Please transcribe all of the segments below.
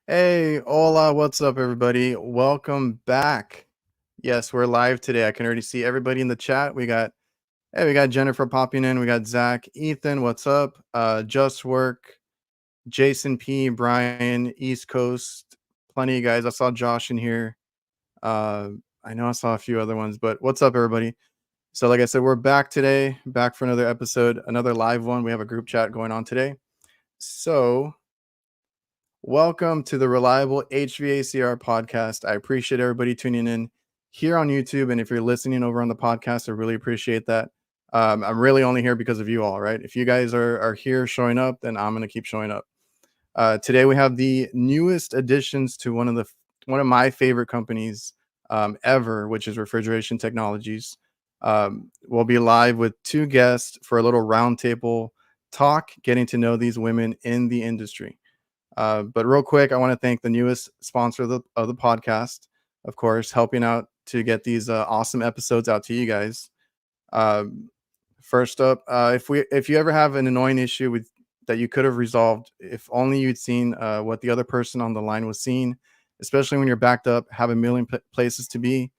Hey, hola, what's up, everybody? Welcome back. Yes, we're live today. I can already see everybody in the chat. We got Jennifer popping in. We got Zach, Ethan, what's up? Just Work, Jason P, Brian, East Coast, plenty of guys. I saw Josh in here. Uh, I know I saw a few other ones, but what's up, everybody? So, like I said, we're back today, back for another episode, another live one. We have a group chat going on today. So, welcome to the Reliable HVACR podcast. I appreciate everybody tuning in here on YouTube. And if you're listening over on the podcast, I really appreciate that. I'm really only here because of you all, right? If you guys are here showing up, then I'm going to keep showing up. Today we have the newest additions to one of my favorite companies ever, which is Refrigeration Technologies. We'll be live with two guests for a little roundtable talk, getting to know these women in the industry. But real quick, I want to thank the newest sponsor of the podcast, of course, helping out to get these awesome episodes out to you guys. Um, First up, if you ever have an annoying issue with that you could have resolved, if only you'd seen what the other person on the line was seeing, especially when you're backed up, have a million places to be,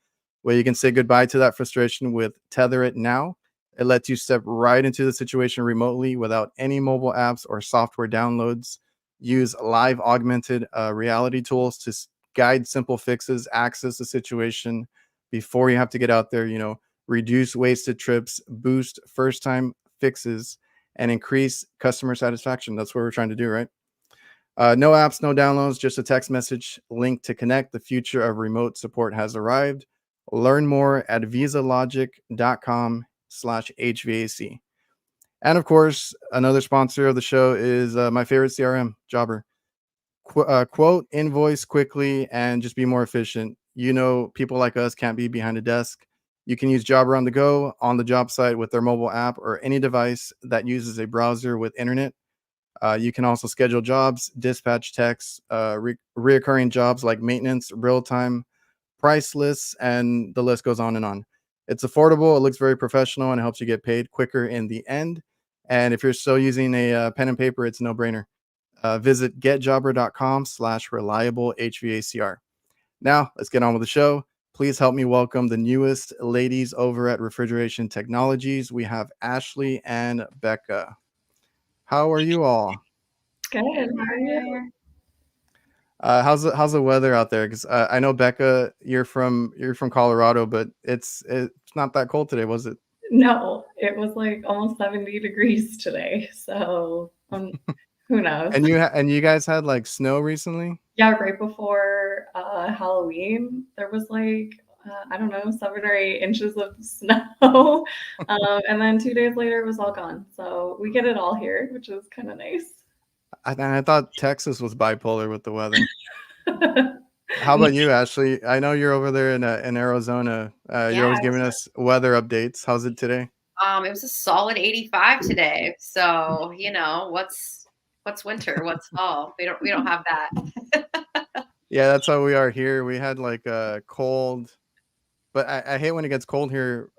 where you can say goodbye to that frustration with Tether It Now. It lets you step right into the situation remotely without any mobile apps or software downloads. Use live augmented reality tools to guide simple fixes, access the situation before you have to get out there, reduce wasted trips, boost first time fixes, and increase customer satisfaction. That's what we're trying to do, right? No apps, no downloads, just a text message link to connect. The future of remote support has arrived. Learn more at visalogic.com/HVAC. And of course, another sponsor of the show is my favorite CRM, Jobber. Quote, invoice quickly, and just be more efficient. People like us can't be behind a desk. You can use Jobber on the go, on the job site with their mobile app, or any device that uses a browser with internet. You can also schedule jobs, dispatch texts, reoccurring jobs like maintenance, real time, price lists, and the list goes on and on. It's affordable, it looks very professional, and it helps you get paid quicker in the end. And if you're still using a pen and paper, it's a no brainer. Visit getjobber.com/reliable HVACR. Now, let's get on with the show. Please help me welcome the newest ladies over at Refrigeration Technologies. We have Ashley and Becca. How are you all? Good. How are you? How's the weather out there? Because I know Becca, you're from Colorado, but it's not that cold today, was it? No, it was like almost 70 degrees today. So who knows? And you guys had like snow recently? Yeah, right before Halloween, there was like, I don't know, 7 or 8 inches of snow. And then 2 days later, it was all gone. So we get it all here, which is kind of nice. I thought Texas was bipolar with the weather. How about you, Ashley? I know you're over there in Arizona. You're Yeah, always giving us weather updates. How's it today? it was a solid 85 today. So, what's winter, what's fall? We don't have that. Yeah, that's how we are here. We had like a cold, but I hate when it gets cold here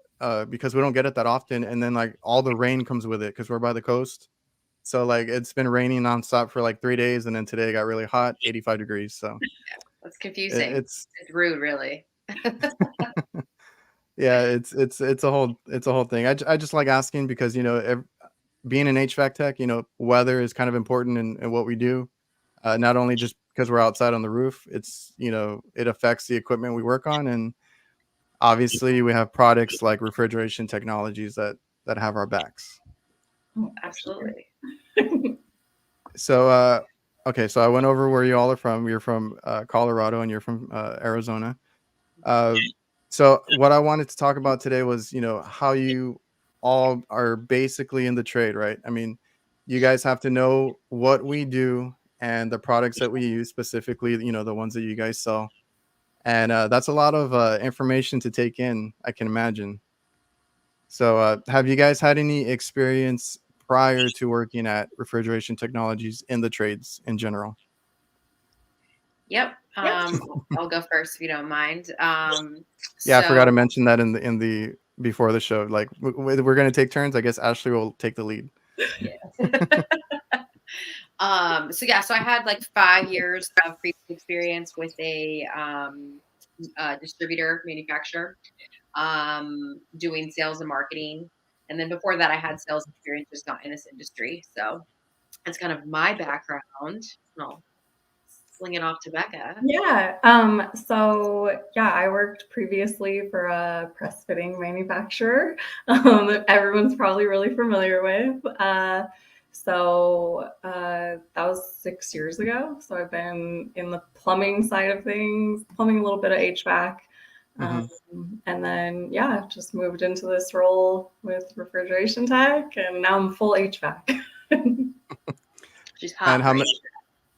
because we don't get it that often, and then like all the rain comes with it because we're by the coast. So like it's been raining nonstop for like 3 days, and then today it got really hot, 85 degrees. So That's it, confusing. it's It's rude, really. yeah, it's a whole thing. I just like asking because being an HVAC tech, weather is kind of important in what we do. Not only just because we're outside on the roof, it affects the equipment we work on, and obviously we have products like refrigeration technologies that have our backs. Oh, for sure. Absolutely. So okay, so I went over where you all are from. You're from Colorado, and you're from Arizona. Uh, so what I wanted to talk about today was, how you all are basically in the trade, right? I mean, you guys have to know what we do and the products that we use, specifically, the ones that you guys sell. And that's a lot of information to take in, I can imagine. So have you guys had any experience prior to working at Refrigeration Technologies in the trades in general? Yep. Yep. I'll go first if you don't mind. Yeah, I forgot to So mention that in the before the show. Like we're gonna take turns. I guess Ashley will take the lead. yeah. So I had like 5 years of previous experience with a distributor manufacturer, doing sales and marketing. And then before that, I had sales experience, just not in this industry. So that's kind of my background. I'll sling it off to Becca. Yeah. So yeah, I worked previously for a press fitting manufacturer that everyone's probably really familiar with. That was 6 years ago. So I've been in the plumbing side of things, plumbing, a little bit of HVAC. Mhm. And then, yeah, just moved into this role with refrigeration tech, and now I'm full HVAC. She's And hot how for many?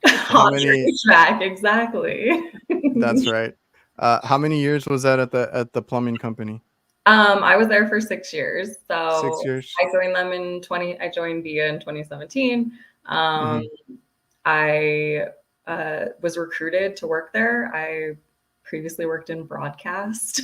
How Hot for many? HVAC, exactly. That's right. How many years was that at the plumbing company? I was there for 6 years. 6 years. I joined them I joined VIA in 2017. Um, Mhm. I was recruited to work there. I previously worked in broadcast.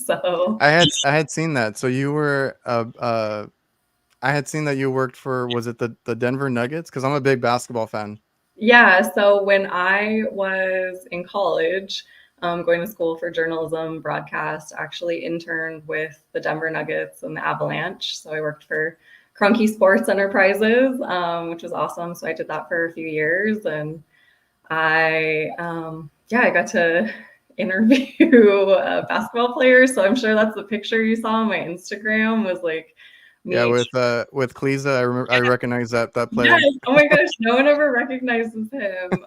So I had seen that. So you were I had seen that you worked for, was it the Denver Nuggets? Because I'm a big basketball fan. yeah, so when I was in college, going to school for journalism, broadcast, actually interned with the Denver Nuggets and the Avalanche. So I worked for Cronky Sports Enterprises, which was awesome. So I did that for a few years, and I got to interview basketball players. So I'm sure that's the picture you saw on my Instagram, was like Yeah, me. with Kleza, I recognize that Yes. player. Oh my gosh, no one ever recognizes him.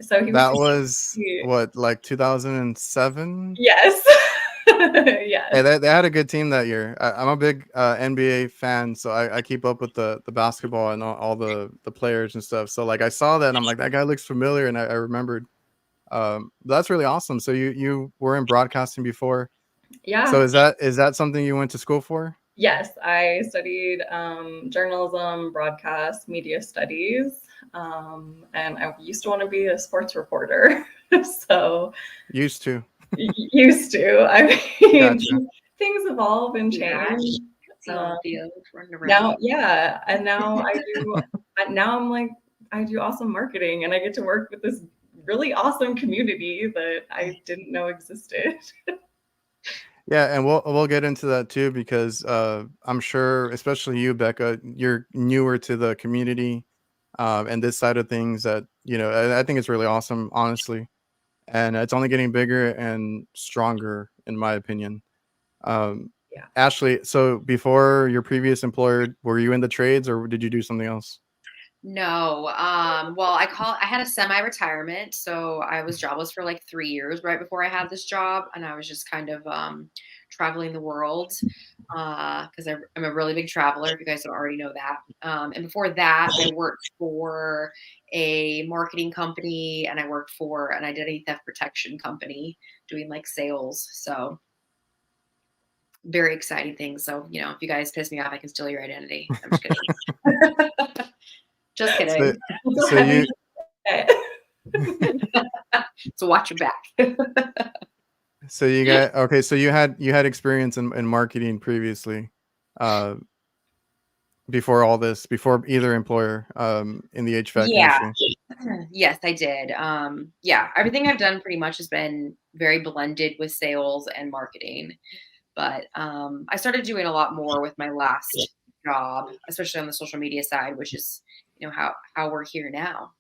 So he was That was what, like 2007? yes. Yes. Hey, they had a good team that year. I'm a big NBA fan, so I keep up with the basketball and all the players and stuff. So like I saw that and I'm like, that guy looks familiar, and I remembered. That's really awesome. So you were in broadcasting before. So Yeah. is that something you went to school for? Yes. I studied journalism, broadcast, media studies. And I used to want to be a sports reporter. So Used to. used to. I mean, Gotcha. things evolve and Yeah, change. see you on the field running Now, around. yeah. And now I'm like, I do awesome marketing, and I get to work with this really awesome community that I didn't know existed. Yeah, and we'll get into that too because I'm sure, especially you, Becca, you're newer to the community and this side of things. That I think it's really awesome, honestly, and it's only getting bigger and stronger, in my opinion. Um, Yeah. Ashley, so before your previous employer, were you in the trades or did you do something else? No. Well, I had a semi-retirement, so I was jobless for like 3 years right before I had this job, and I was just kind of traveling the world because I'm a really big traveler. If you guys don't already know that. And before that, I worked for a marketing company, and I worked for an identity theft protection company doing like sales. So very exciting things. So if you guys piss me off, I can steal your identity. I'm just kidding. Just So, kidding. so you So watch your back. so you got okay. So you had experience in marketing previously, uh, before all this, before either employer, in the HVAC Yeah. industry. Yes, I did. Yeah, everything I've done pretty much has been very blended with sales and marketing. But I started doing a lot more with my last job, especially on the social media side, which is, how we're here now.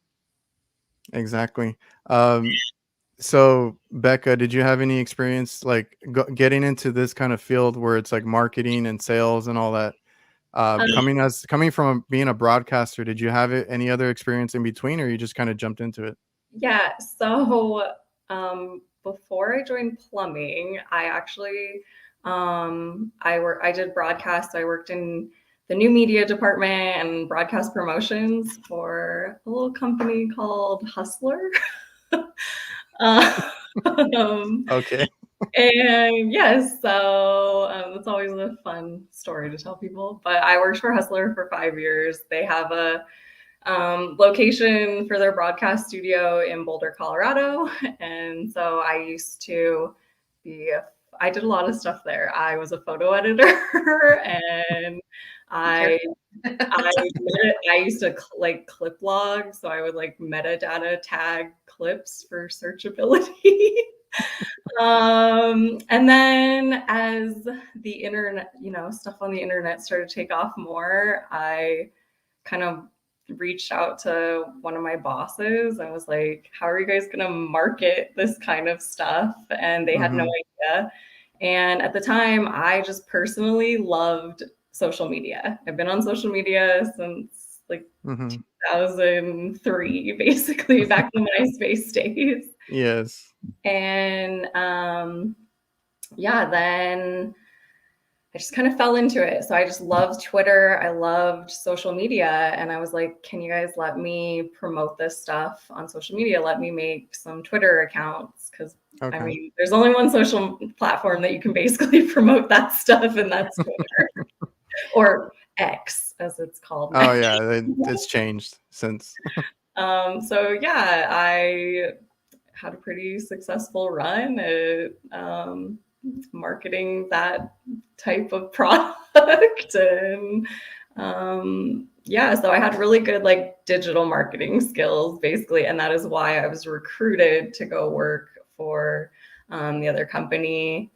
Exactly. Um, so Becca, did you have any experience like getting into this kind of field where it's like marketing and sales and all that? Um, Coming from being a broadcaster, did you have any other experience in between, or you just kind of jumped into it? yeah. So before I joined plumbing, I actually I did broadcast. I worked in the new media department and broadcast promotions for a little company called Hustler. um, Okay. And yes, so it's always a fun story to tell people. But I worked for Hustler for 5 years. They have a location for their broadcast studio in Boulder, Colorado. And so I used to I did a lot of stuff there. I was a photo editor and I I used to like clip log, so I would like metadata tag clips for searchability. And then as the internet, stuff on the internet started to take off more, I kind of reached out to one of my bosses and was like, how are you guys going to market this kind of stuff? And they had no idea. And at the time, I just personally loved social media. I've been on social media since like 2003, basically, back in MySpace days. Yes. And yeah, then I just kind of fell into it. So I just loved Twitter. I loved social media. And I was like, can you guys let me promote this stuff on social media? Let me make some Twitter accounts. Because I mean, there's only one social platform that you can basically promote that stuff, and that's Twitter. Or X, as it's called now. Oh yeah, it's changed since. So yeah, I had a pretty successful run at marketing that type of product. And yeah, so I had really good like digital marketing skills basically, and that is why I was recruited to go work for the other company.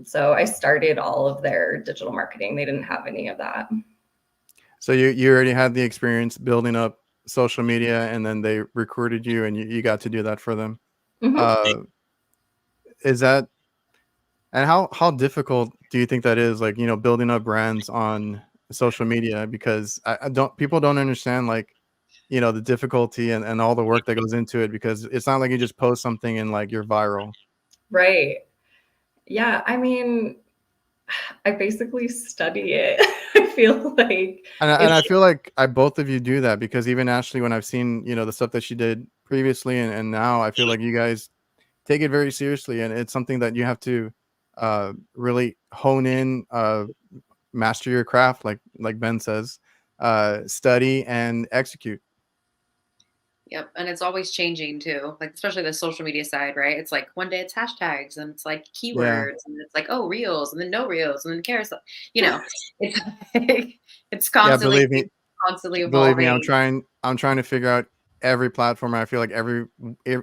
So I started all of their digital marketing. They didn't have any of that. So you already had the experience building up social media, and then they recruited you, and you got to do that for them. Is that, and how difficult do you think that is, like, building up brands on social media? Because people don't understand, like, the difficulty and all the work that goes into it, because it's not like you just post something and like you're viral. Right. Yeah, I mean, I basically study it. I feel like, and I feel like both of you do that, because even Ashley, when I've seen the stuff that she did previously and now, I feel like you guys take it very seriously, and it's something that you have to really hone in, master your craft, like Ben says, study and execute. Yep. And it's always changing too. Like, especially the social media side, right? It's like one day it's hashtags and it's like Yeah. keywords and it's like, oh, reels and then no reels and then carousel. It's it's Yeah, constantly believe me, evolving. I'm trying to figure out every platform. I feel like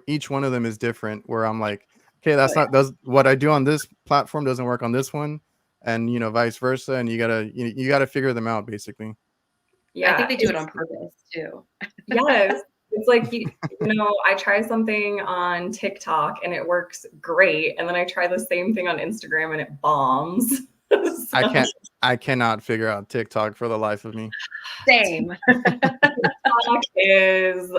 each one of them is different, where I'm like, okay, does what I do on this platform doesn't work on this one, and vice versa, and you gotta figure them out, basically. Yeah, I think they do it on purpose too. Yes. It's like, I try something on TikTok and it works great. And then I try the same thing on Instagram and it bombs. So. I cannot figure out TikTok for the life of me. Same. TikTok it is,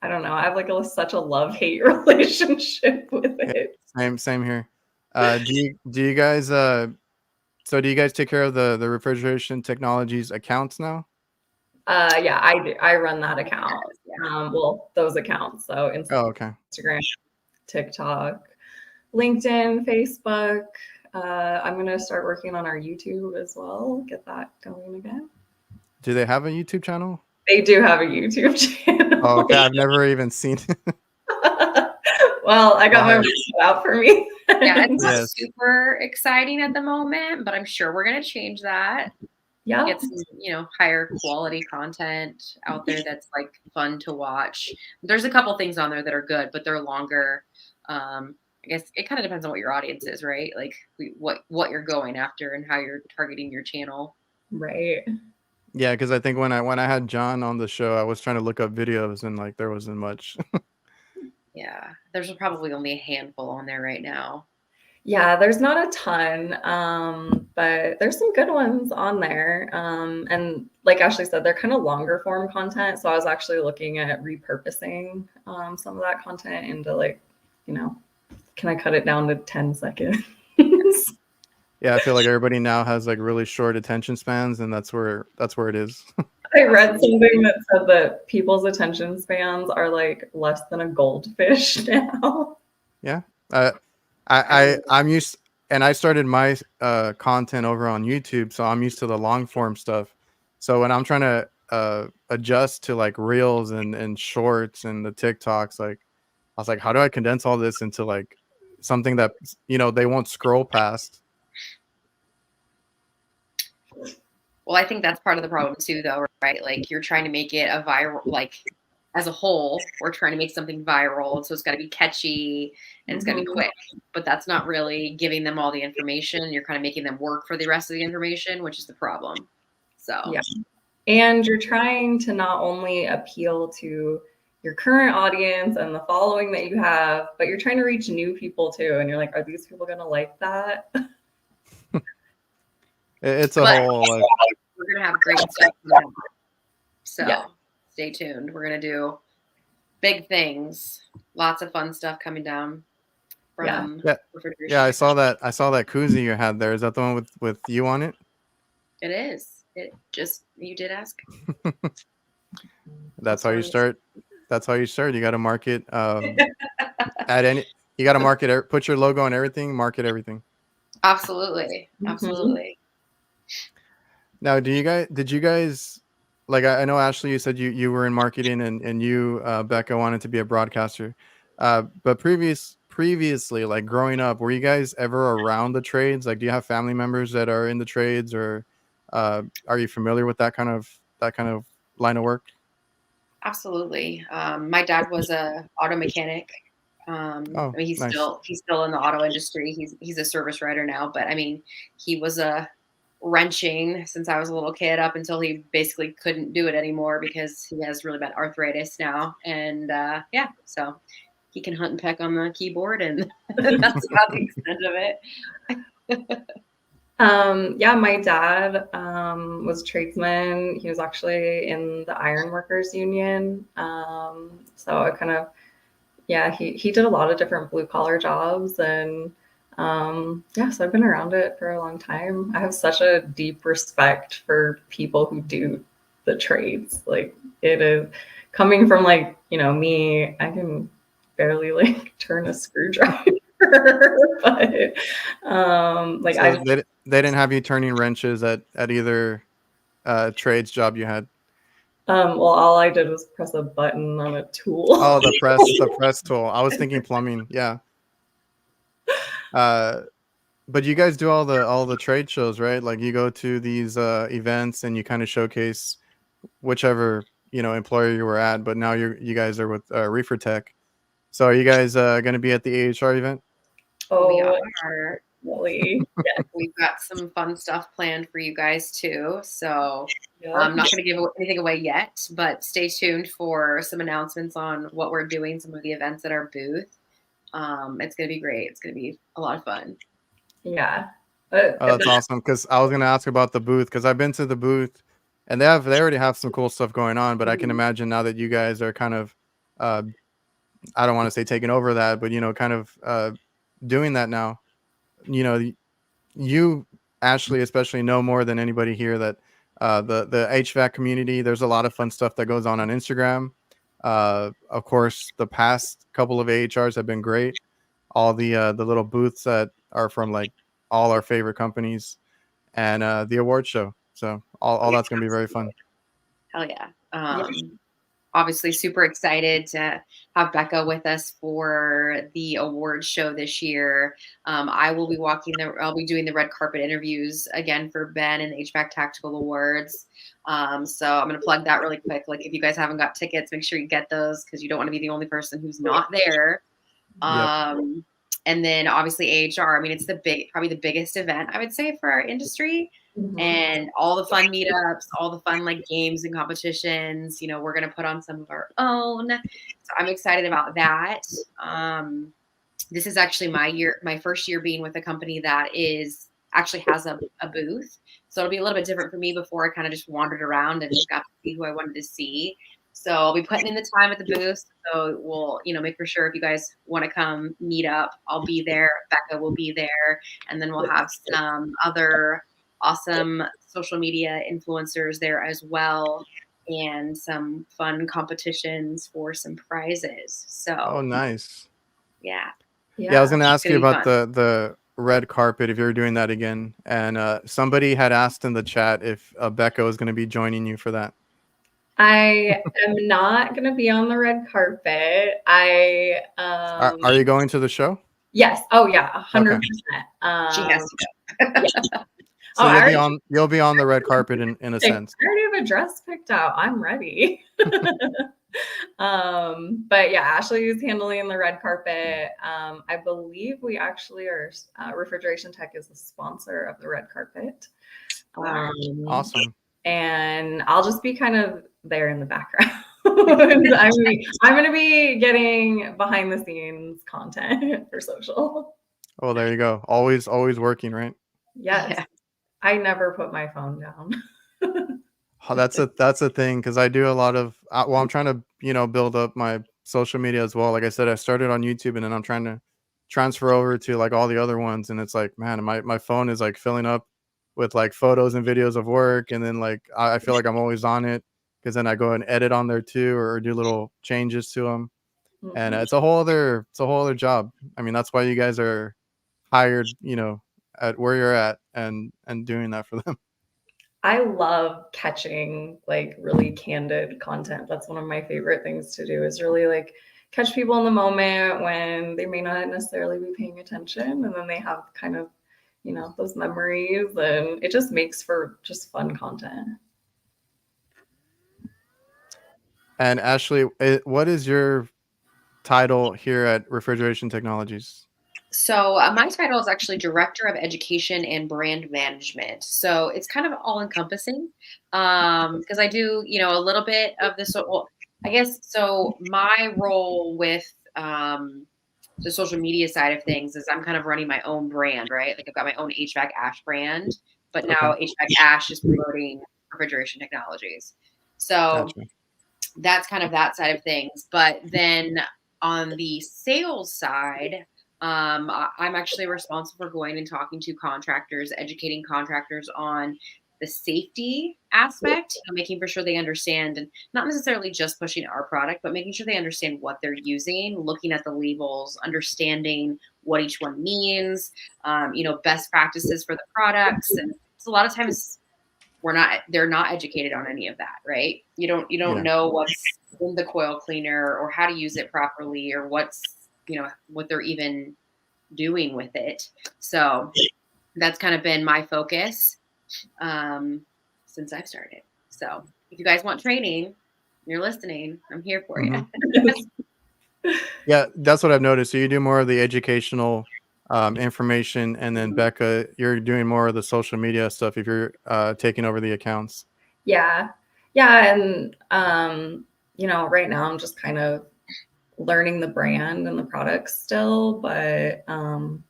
I don't know. I have like such a love-hate relationship with it. Same here. Do you guys so do you guys take care of the refrigeration technologies accounts now? Yeah, I run that account. Well, those accounts. So Instagram, TikTok, LinkedIn, Facebook. I'm going to start working on our YouTube as well. Get that going again. Do they have a YouTube channel? They do have a YouTube channel. Oh, okay. I've never even seen it. Well, I got my work out for me. Yeah, it's not super exciting at the moment, but I'm sure we're going to change that. Yeah. Get some, higher quality content out there that's like fun to watch. There's a couple things on there that are good, but they're longer. I guess it kind of depends on what your audience is, right? Like what you're going after and how you're targeting your channel. Right. Yeah, because I think when I had John on the show, I was trying to look up videos and like there wasn't much. Yeah, there's probably only a handful on there right now. Yeah, there's not a ton, but there's some good ones on there. And like Ashley said, they're kind of longer form content. So I was actually looking at repurposing some of that content into like, can I cut it down to 10 seconds? Yeah, I feel like everybody now has like really short attention spans, and that's where it is. I read something that said that people's attention spans are like less than a goldfish now. Yeah. I'm used, and I started my content over on YouTube, so I'm used to the long form stuff. So when I'm trying to adjust to like reels and shorts and the TikToks, like I was like, how do I condense all this into like something that they won't scroll past? Well, I think that's part of the problem too, though, right? Like you're trying to make it a viral, like as a whole, we're trying to make something viral. So it's got to be catchy and it's got to be quick, but that's not really giving them all the information. You're kind of making them work for the rest of the information, which is the problem. So, yeah. And you're trying to not only appeal to your current audience and the following that you have, but you're trying to reach new people too. And you're like, are these people going to like that? It's a but whole like, we're going to have great stuff coming up. So Yeah. stay tuned. We're going to do big things, lots of fun stuff coming down from refrigeration. Yeah, I saw that koozie you had there. Is that the one with you on it? It is. You did ask. That's how you start. That's how you start. You got to market you got to market, put your logo on everything, market everything. Absolutely. Absolutely. Now, did you guys, like, I know Ashley, you said you were in marketing and you, Becca, wanted to be a broadcaster. But previously, like growing up, were you guys ever around the trades? Like, do you have family members that are in the trades, or are you familiar with that kind of line of work? Absolutely. My dad was a auto mechanic. I mean, he's nice. still in the auto industry. He's a service writer now, but I mean, he was wrenching since I was a little kid up until he basically couldn't do it anymore because he has really bad arthritis now. And so he can hunt and peck on the keyboard, and that's about the extent of it. My dad was a tradesman. He was actually in the iron workers union. So I kind of, he did a lot of different blue collar jobs, and so I've been around it for a long time. I have such a deep respect for people who do the trades. Like, it is coming from me, I can barely like turn a screwdriver. But So they didn't have you turning wrenches at either trades job you had? Well, all I did was press a button on a tool. Oh, the press tool. I was thinking plumbing. Yeah. But you guys do all the trade shows, right? Like, you go to these events and you kind of showcase whichever employer you were at. But now you guys are with Reefer Tech. So are you guys going to be at the AHR event? We are. Really. Yeah, we've got some fun stuff planned for you guys too. So I'm not going to give anything away yet, but stay tuned for some announcements on what we're doing, some of the events at our booth. It's going to be great. It's going to be a lot of fun. Yeah. That's awesome, because I was going to ask about the booth, because I've been to the booth and they already have some cool stuff going on, but I can imagine now that you guys are kind of I don't want to say taking over that, but kind of doing that now. You, Ashley, especially know more than anybody here that the HVAC community, there's a lot of fun stuff that goes on Instagram. Of course, the past couple of AHRs have been great. All the little booths that are from like all our favorite companies, and the award show. So all that's going to be very fun. Hell yeah. Obviously super excited to have Becca with us for the awards show this year. I'll be doing the red carpet interviews again for Ben and the HVAC Tactical Awards. So I'm going to plug that really quick. Like, if you guys haven't got tickets, make sure you get those, because you don't want to be the only person who's not there. And then obviously AHR, I mean, it's probably the biggest event, I would say, for our industry. And all the fun meetups, all the fun like games and competitions, we're going to put on some of our own. So I'm excited about that. This is actually my first year being with a company that actually has a booth. So it'll be a little bit different for me. Before, I kind of just wandered around and got to see who I wanted to see. So I'll be putting in the time at the booth. So we'll, make for sure if you guys want to come meet up, I'll be there. Becca will be there. And then we'll have some other awesome social media influencers there as well, and some fun competitions for some prizes. So nice. Yeah, I was going to ask you about the red carpet, if you're doing that again. And somebody had asked in the chat if Becca was going to be joining you for that. I am not going to be on the red carpet. Are you going to the show? Yes. Oh yeah, 100%. She has to go. So Oh, you'll be on the red carpet in a I sense. already have a dress picked out. I'm ready. But yeah, Ashley is handling the red carpet. I believe we actually are, Refrigeration Tech is the sponsor of the red carpet. Awesome. And I'll just be kind of there in the background. I'm going to be getting behind the scenes content for social. Oh, there you go. Always working, right? Yes. Yeah. I never put my phone down. Oh, that's a thing because I do a lot of well, I'm trying to build up my social media as well. Like I said, I started on YouTube and then I'm trying to transfer over to like all the other ones, and it's like, man, my phone is like filling up with like photos and videos of work, and then like I feel like I'm always on it because then I go and edit on there too or do little changes to them, and Mhm. it's a whole other job. I mean, that's why you guys are hired, at where you're at and doing that for them. I love catching like really candid content. That's one of my favorite things to do is really like catch people in the moment when they may not necessarily be paying attention and then they have kind of, those memories and it just makes for just fun content. And Ashley, what is your title here at Refrigeration Technologies? So my title is actually Director of Education and Brand Management. So it's kind of all encompassing because I do, a little bit of this. Well, I guess so. My role with the social media side of things is I'm kind of running my own brand, right? Like I've got my own HVAC Ash brand, but now Okay, HVAC Ash is promoting refrigeration technologies. So gotcha. that's kind of that side of things. But then on the sales side, I'm actually responsible for going and talking to contractors, educating contractors on the safety aspect, making for sure they understand and not necessarily just pushing our product, but making sure they understand what they're using, looking at the labels, understanding what each one means, best practices for the products. And it's a lot of times they're not educated on any of that, right? You don't Yeah, know what's in the coil cleaner or how to use it properly or what they're even doing with it. So that's kind of been my focus since I've started. So if you guys want training, you're listening, I'm here for you. yeah, that's what I've noticed. So you do more of the educational information, and then Becca, you're doing more of the social media stuff if you're taking over the accounts. Yeah. Yeah. And, right now I'm just kind of learning the brand and the products still, but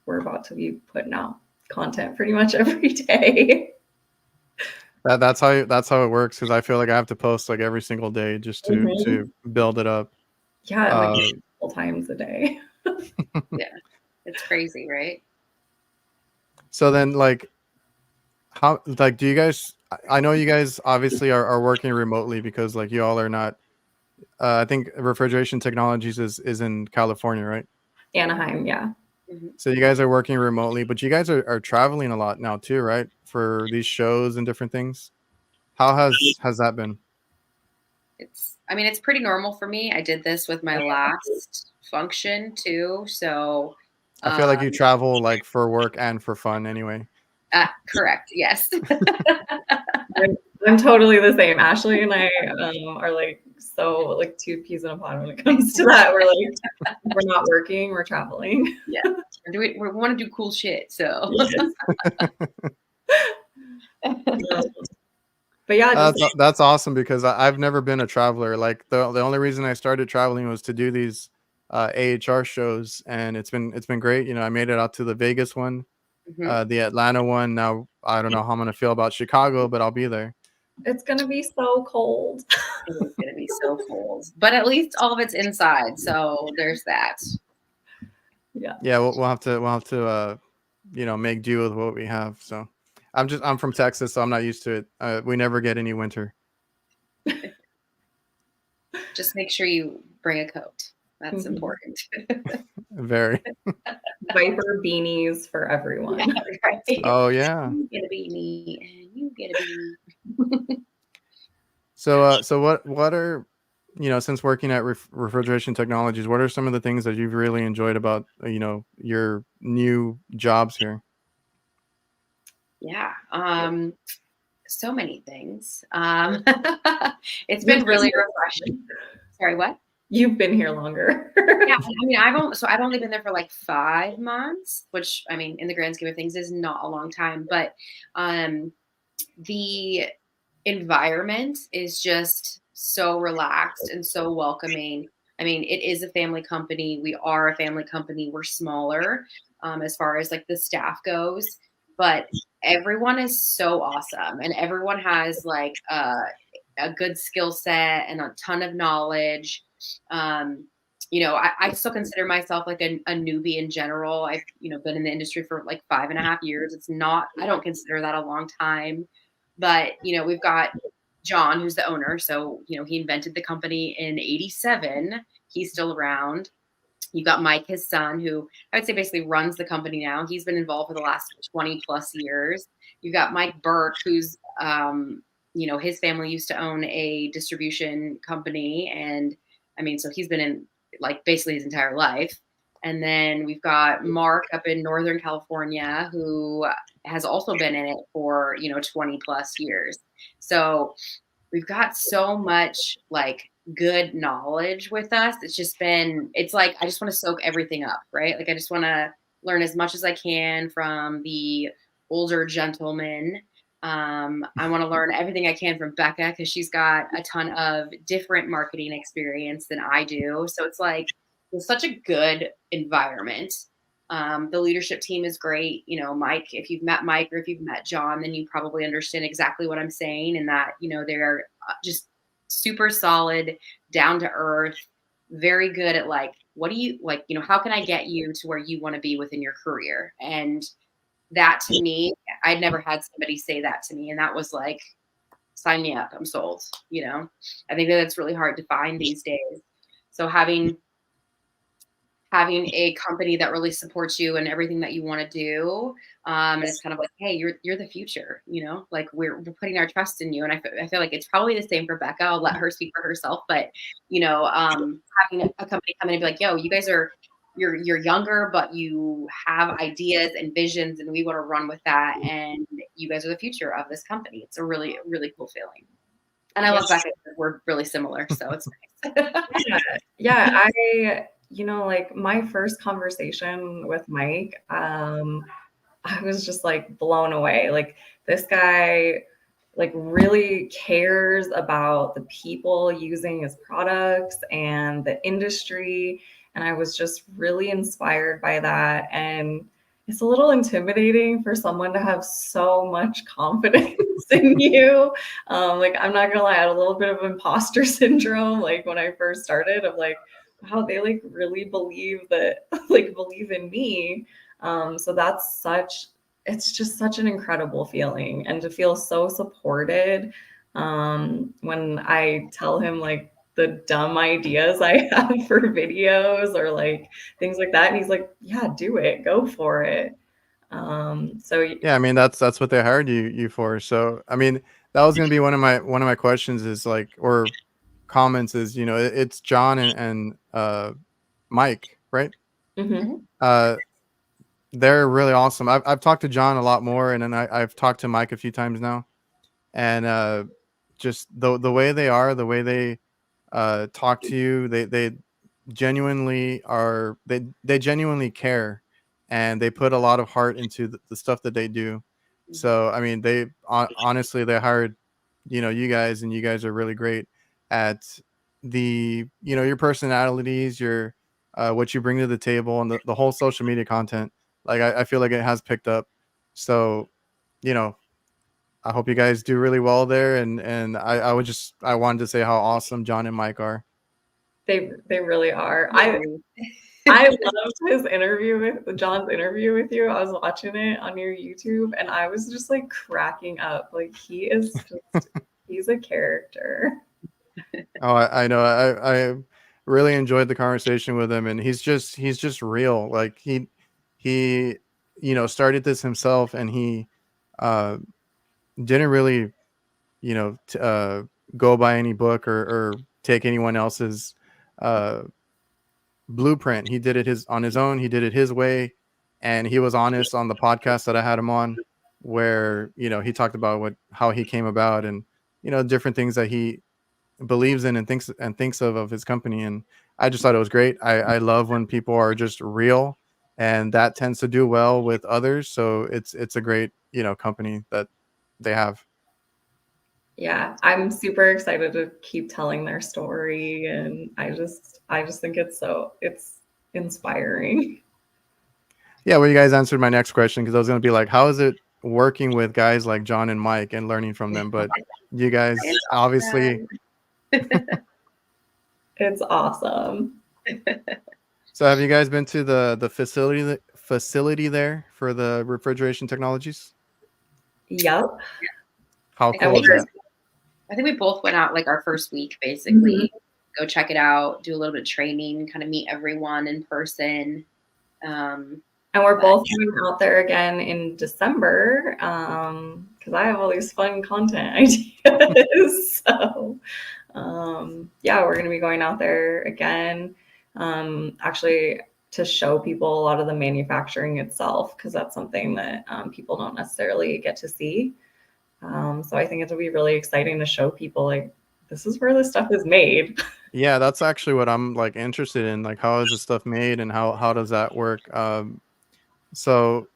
we're about to be putting out content pretty much every day. That's how it works because I feel like I have to post like every single day just to Mhm. build it up. Yeah, like Uh, multiple times a day. Yeah, it's crazy, right? so then like how like do you guys? I know you guys obviously are working remotely because like you all are not. I think Refrigeration Technologies is in California, right? Anaheim, yeah. Mhm. So you guys are working remotely, but you guys are traveling a lot now too, right? For these shows and different things. How has that been? It's pretty normal for me. I did this with my last function too. So, I feel like you um, travel like for work and for fun anyway. correct. Yes. I'm, I'm totally the same. Ashley and I are like so like two peas in a pod when it comes to that. We're not working, we're traveling. Yeah. We want to do cool shit. So, But yeah, just That's awesome because I've never been a traveler. Like the only reason I started traveling was to do these AHR shows, and it's been great. I made it out to the Vegas one, mhm. the Atlanta one. Now I don't know how I'm gonna feel about Chicago, but I'll be there. it's gonna be so cold. It is going to be so cold, but at least all of it's inside. So there's that. Yeah. Yeah, we'll have to make do with what we have. So I'm from Texas, so I'm not used to it. We never get any winter. Just make sure you bring a coat. That's Mhm. important. Very. Viper beanies for everyone. Right. Oh yeah. You get a beanie and you get a beanie. So what are since working at Refrigeration Technologies, what are some of the things that you've really enjoyed about your new jobs here? Yeah. So many things. It's You've been really been refreshing. Sorry, what? You've been here longer. Yeah, I mean, I've only been there for like 5 months, which I mean, in the grand scheme of things is not a long time, but um the environment is just so relaxed and so welcoming. I mean, it is a family company. We are a family company. We're smaller as far as like the staff goes, but everyone is so awesome, and everyone has like a good skill set and a ton of knowledge. Um, I still consider myself like a newbie in general. I've been in the industry for like 5.5 years. It's not. I don't consider that a long time, but we've got John, who's the owner. So he invented the company in '87. He's still around. You've got Mike, his son, who I would say basically runs the company now. He's been involved for the last 20 plus years. You've got Mike Burke, who's, his family used to own a distribution company. And I mean, so he's been in like basically his entire life. And then we've got Mark up in Northern California, who has also been in it for, 20 plus years. So we've got so much like good knowledge with us. It's like, I just want to soak everything up, right? Like, I just want to learn as much as I can from the older gentlemen. I want to learn everything I can from Becca because she's got a ton of different marketing experience than I do. So it's like, it's such a good environment. The leadership team is great. Mike, if you've met Mike or if you've met John, then you probably understand exactly what I'm saying, and that, they're just super solid, down to earth, very good at like, what do you like, how can I get you to where you want to be within your career? And that to me, I'd never had somebody say that to me. And that was like, sign me up, I'm sold. I think that it's really hard to find these days. So having a company that really supports you and everything that you want to do. And it's kind of like, hey, you're the future, like we're putting our trust in you. And I feel like it's probably the same for Becca. I'll let her speak for herself, but having a company come in and be like, yo, you guys you're younger, but you have ideas and visions, and we want to run with that. And you guys are the future of this company. It's a really, really cool feeling. And I love Becca. We're really similar, so it's nice. Yeah, like my first conversation with Mike, I was just like blown away. Like, this guy like really cares about the people using his products and the industry. And I was just really inspired by that. And it's a little intimidating for someone to have so much confidence in you. Like, I'm not gonna lie, I had a little bit of imposter syndrome. Like, when I first started, of like, wow, they like really believe that, like, believe in me. So it's just such an incredible feeling, and to feel so supported when I tell him like the dumb ideas I have for videos or like things like that, and he's like, yeah, do it, go for it. So Yeah, I mean that's what they hired you for. So I mean that was gonna be one of my questions is like, or comments is, it's John and Mike, right? mhm. Uh they're really awesome. I've talked to John a lot more, and then I've talked to Mike a few times now. And just the way they are, the way they talk to you, they genuinely are, they genuinely care, and they put a lot of heart into the stuff that they do. So I mean, honestly, they hired you guys, and you guys are really great at your personalities, your what you bring to the table, and the whole social media content. Like, I feel like it has picked up. So you know I hope you guys do really well there, and I wanted to say how awesome John and Mike are. They really are. Yeah. I loved his interview with John's interview with you. I was watching it on your YouTube, and I was just like cracking up. Like, he's a character. Oh, I know. I really enjoyed the conversation with him, and he's just real. Like, he started this himself, and he uh didn't really go by any book, or take anyone else's uh blueprint. He did it on his own. He did it his way, and he was honest on the podcast that I had him on where he talked about how he came about, and different things that he believes in and thinks of his company. And I just thought it was great. I love when people are just real, and that tends to do well with others. So it's a great company that they have. Yeah, I'm super excited to keep telling their story, and I just think it's inspiring. Yeah, well, you guys answered my next question, because I was going to be like, how is it working with guys like John and Mike and learning from them? But you guys obviously. It's awesome. So have you guys been to the facility there for the refrigeration technologies? Yep. How I cool is that? think we both went out like our first week, basically. Go check it out, do a little bit of training, kind of meet everyone in person. And we're both going out there again in December, because I have all these fun content ideas. So yeah, we're going to be going out there again, actually to show people a lot of the manufacturing itself, because that's something that people don't necessarily get to see. So I think it'll be really exciting to show people, like, this is where this stuff is made. Yeah, that's actually what I'm like interested in. Like, how is this stuff made, and how does that work? So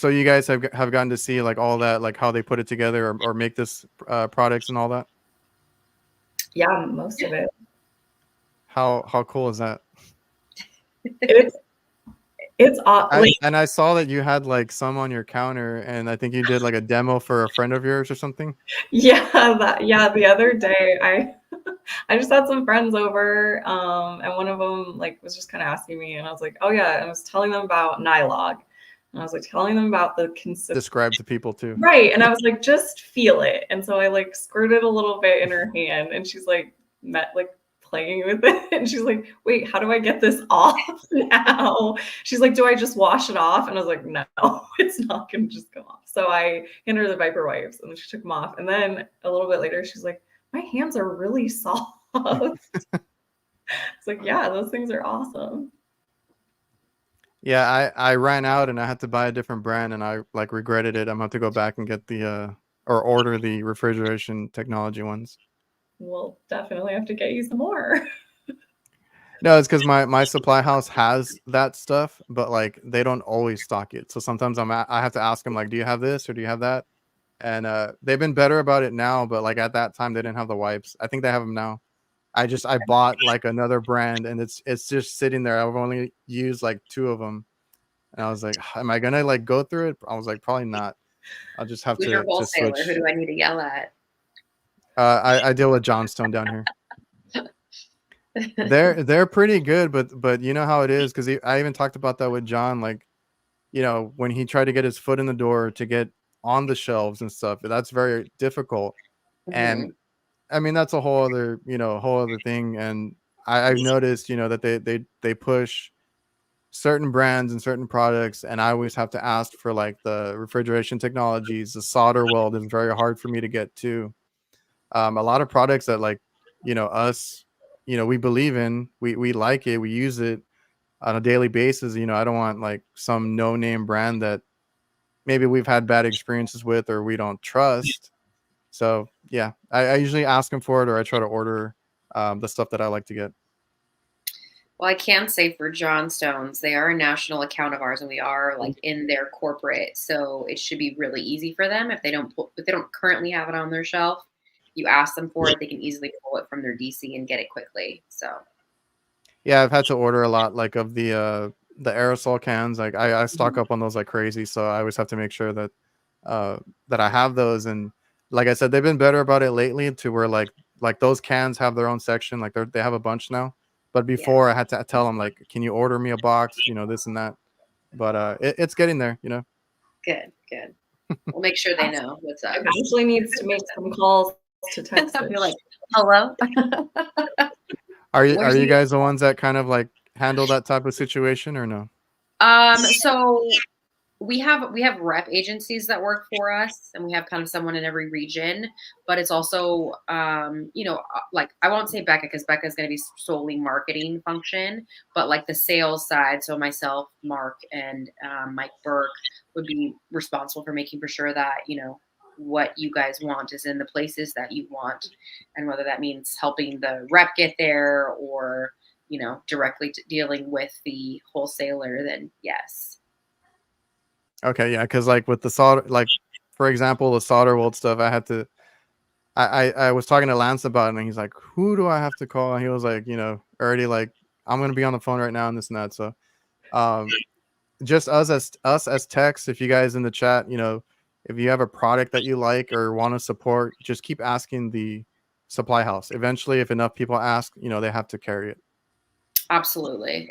you guys have gotten to see like all that, like how they put it together, or make this products and all that. Yeah, most of it. How cool is that? It's like, and I saw that you had like some on your counter, and I think you did like a demo for a friend of yours or something. Yeah, the other day I just had some friends over, and one of them like was just kind of asking me, and I was like, oh yeah, and I was telling them about Nylog, and I was like telling them about the Describe to people too. Right, and I was like, just feel it, and so I like squirted a little bit in her hand, and she's like playing with it, and she's like, wait, how do I get this off now? She's like, do I just wash it off? And I was like, no, it's not gonna just go off. So I handed her the Viper wipes, and then she took them off, and then a little bit later she's like, my hands are really soft. It's like, yeah, those things are awesome. Yeah, I ran out and I had to buy a different brand, and I like regretted it. I'm gonna have to go back and get the or order the refrigeration technology ones. We'll definitely have to get you some more. No, it's because my supply house has that stuff, but like they don't always stock it. So sometimes I have to ask them, like, do you have this or do you have that? And they've been better about it now, but like at that time they didn't have the wipes. I think they have them now. I bought like another brand, and it's just sitting there. I've only used like 2 of them, and I was like, am I gonna like go through it? I was like, probably not. I'll just have Who's your to wholesaler? switch. Who do I need to yell at? I deal with Johnstone down here. They're pretty good, but you know how it is, because I even talked about that with John. Like, when he tried to get his foot in the door to get on the shelves and stuff, that's very difficult. And I mean, that's a whole other thing. And I've noticed that they push certain brands and certain products, and I always have to ask for like the refrigeration technologies. The solder weld is very hard for me to get to. A lot of products that like us, we believe in, we like it, we use it on a daily basis. I don't want like some no name brand that maybe we've had bad experiences with or we don't trust. So yeah, I usually ask them for it, or I try to order the stuff that I like to get. Well, I can say for Johnstones, they are a national account of ours, and we are like in their corporate, so it should be really easy for them if they don't currently have it on their shelf. You ask them for it, they can easily pull it from their DC and get it quickly. So Yeah, I've had to order a lot like of the aerosol cans. Like I stock up on those like crazy, so I always have to make sure that that I have those. And like I said, they've been better about it lately, to where like those cans have their own section. Like they have a bunch now. But before I had to tell them like, can you order me a box? This and that. But it's getting there. good. We'll make sure they know what's up. Eventually needs to make some calls to Texas. You're like, hello. Are you guys the ones that kind of like handle that type of situation, or no? So We have rep agencies that work for us, and we have kind of someone in every region. But it's also, like I won't say Becca because Becca is going to be solely marketing function, but like the sales side. So myself, Mark, and Mike Burke would be responsible for making for sure that what you guys want is in the places that you want, and whether that means helping the rep get there or directly dealing with the wholesaler. Then yes. Okay, yeah, because like with the solder, like for example, the solder weld stuff, I had to. I was talking to Lance about it, and he's like, "Who do I have to call?" And he was like, already like, "I'm gonna be on the phone right now," and this and that. So, um, just us as techs, if you guys in the chat, if you have a product that you like or want to support, just keep asking the supply house. Eventually, if enough people ask, they have to carry it. Absolutely.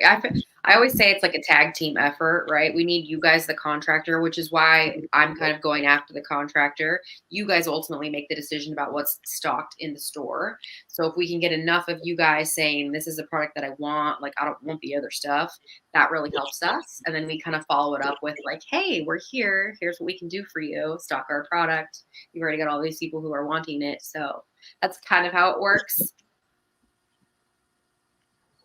I always say it's like a tag team effort, right? We need you guys, the contractor, which is why I'm kind of going after the contractor. You guys ultimately make the decision about what's stocked in the store. So if we can get enough of you guys saying, this is a product that I want, like I don't want the other stuff, that really helps us. And then we kind of follow it up with like, hey, we're here. Here's what we can do for you. Stock our product. You've already got all these people who are wanting it. So that's kind of how it works.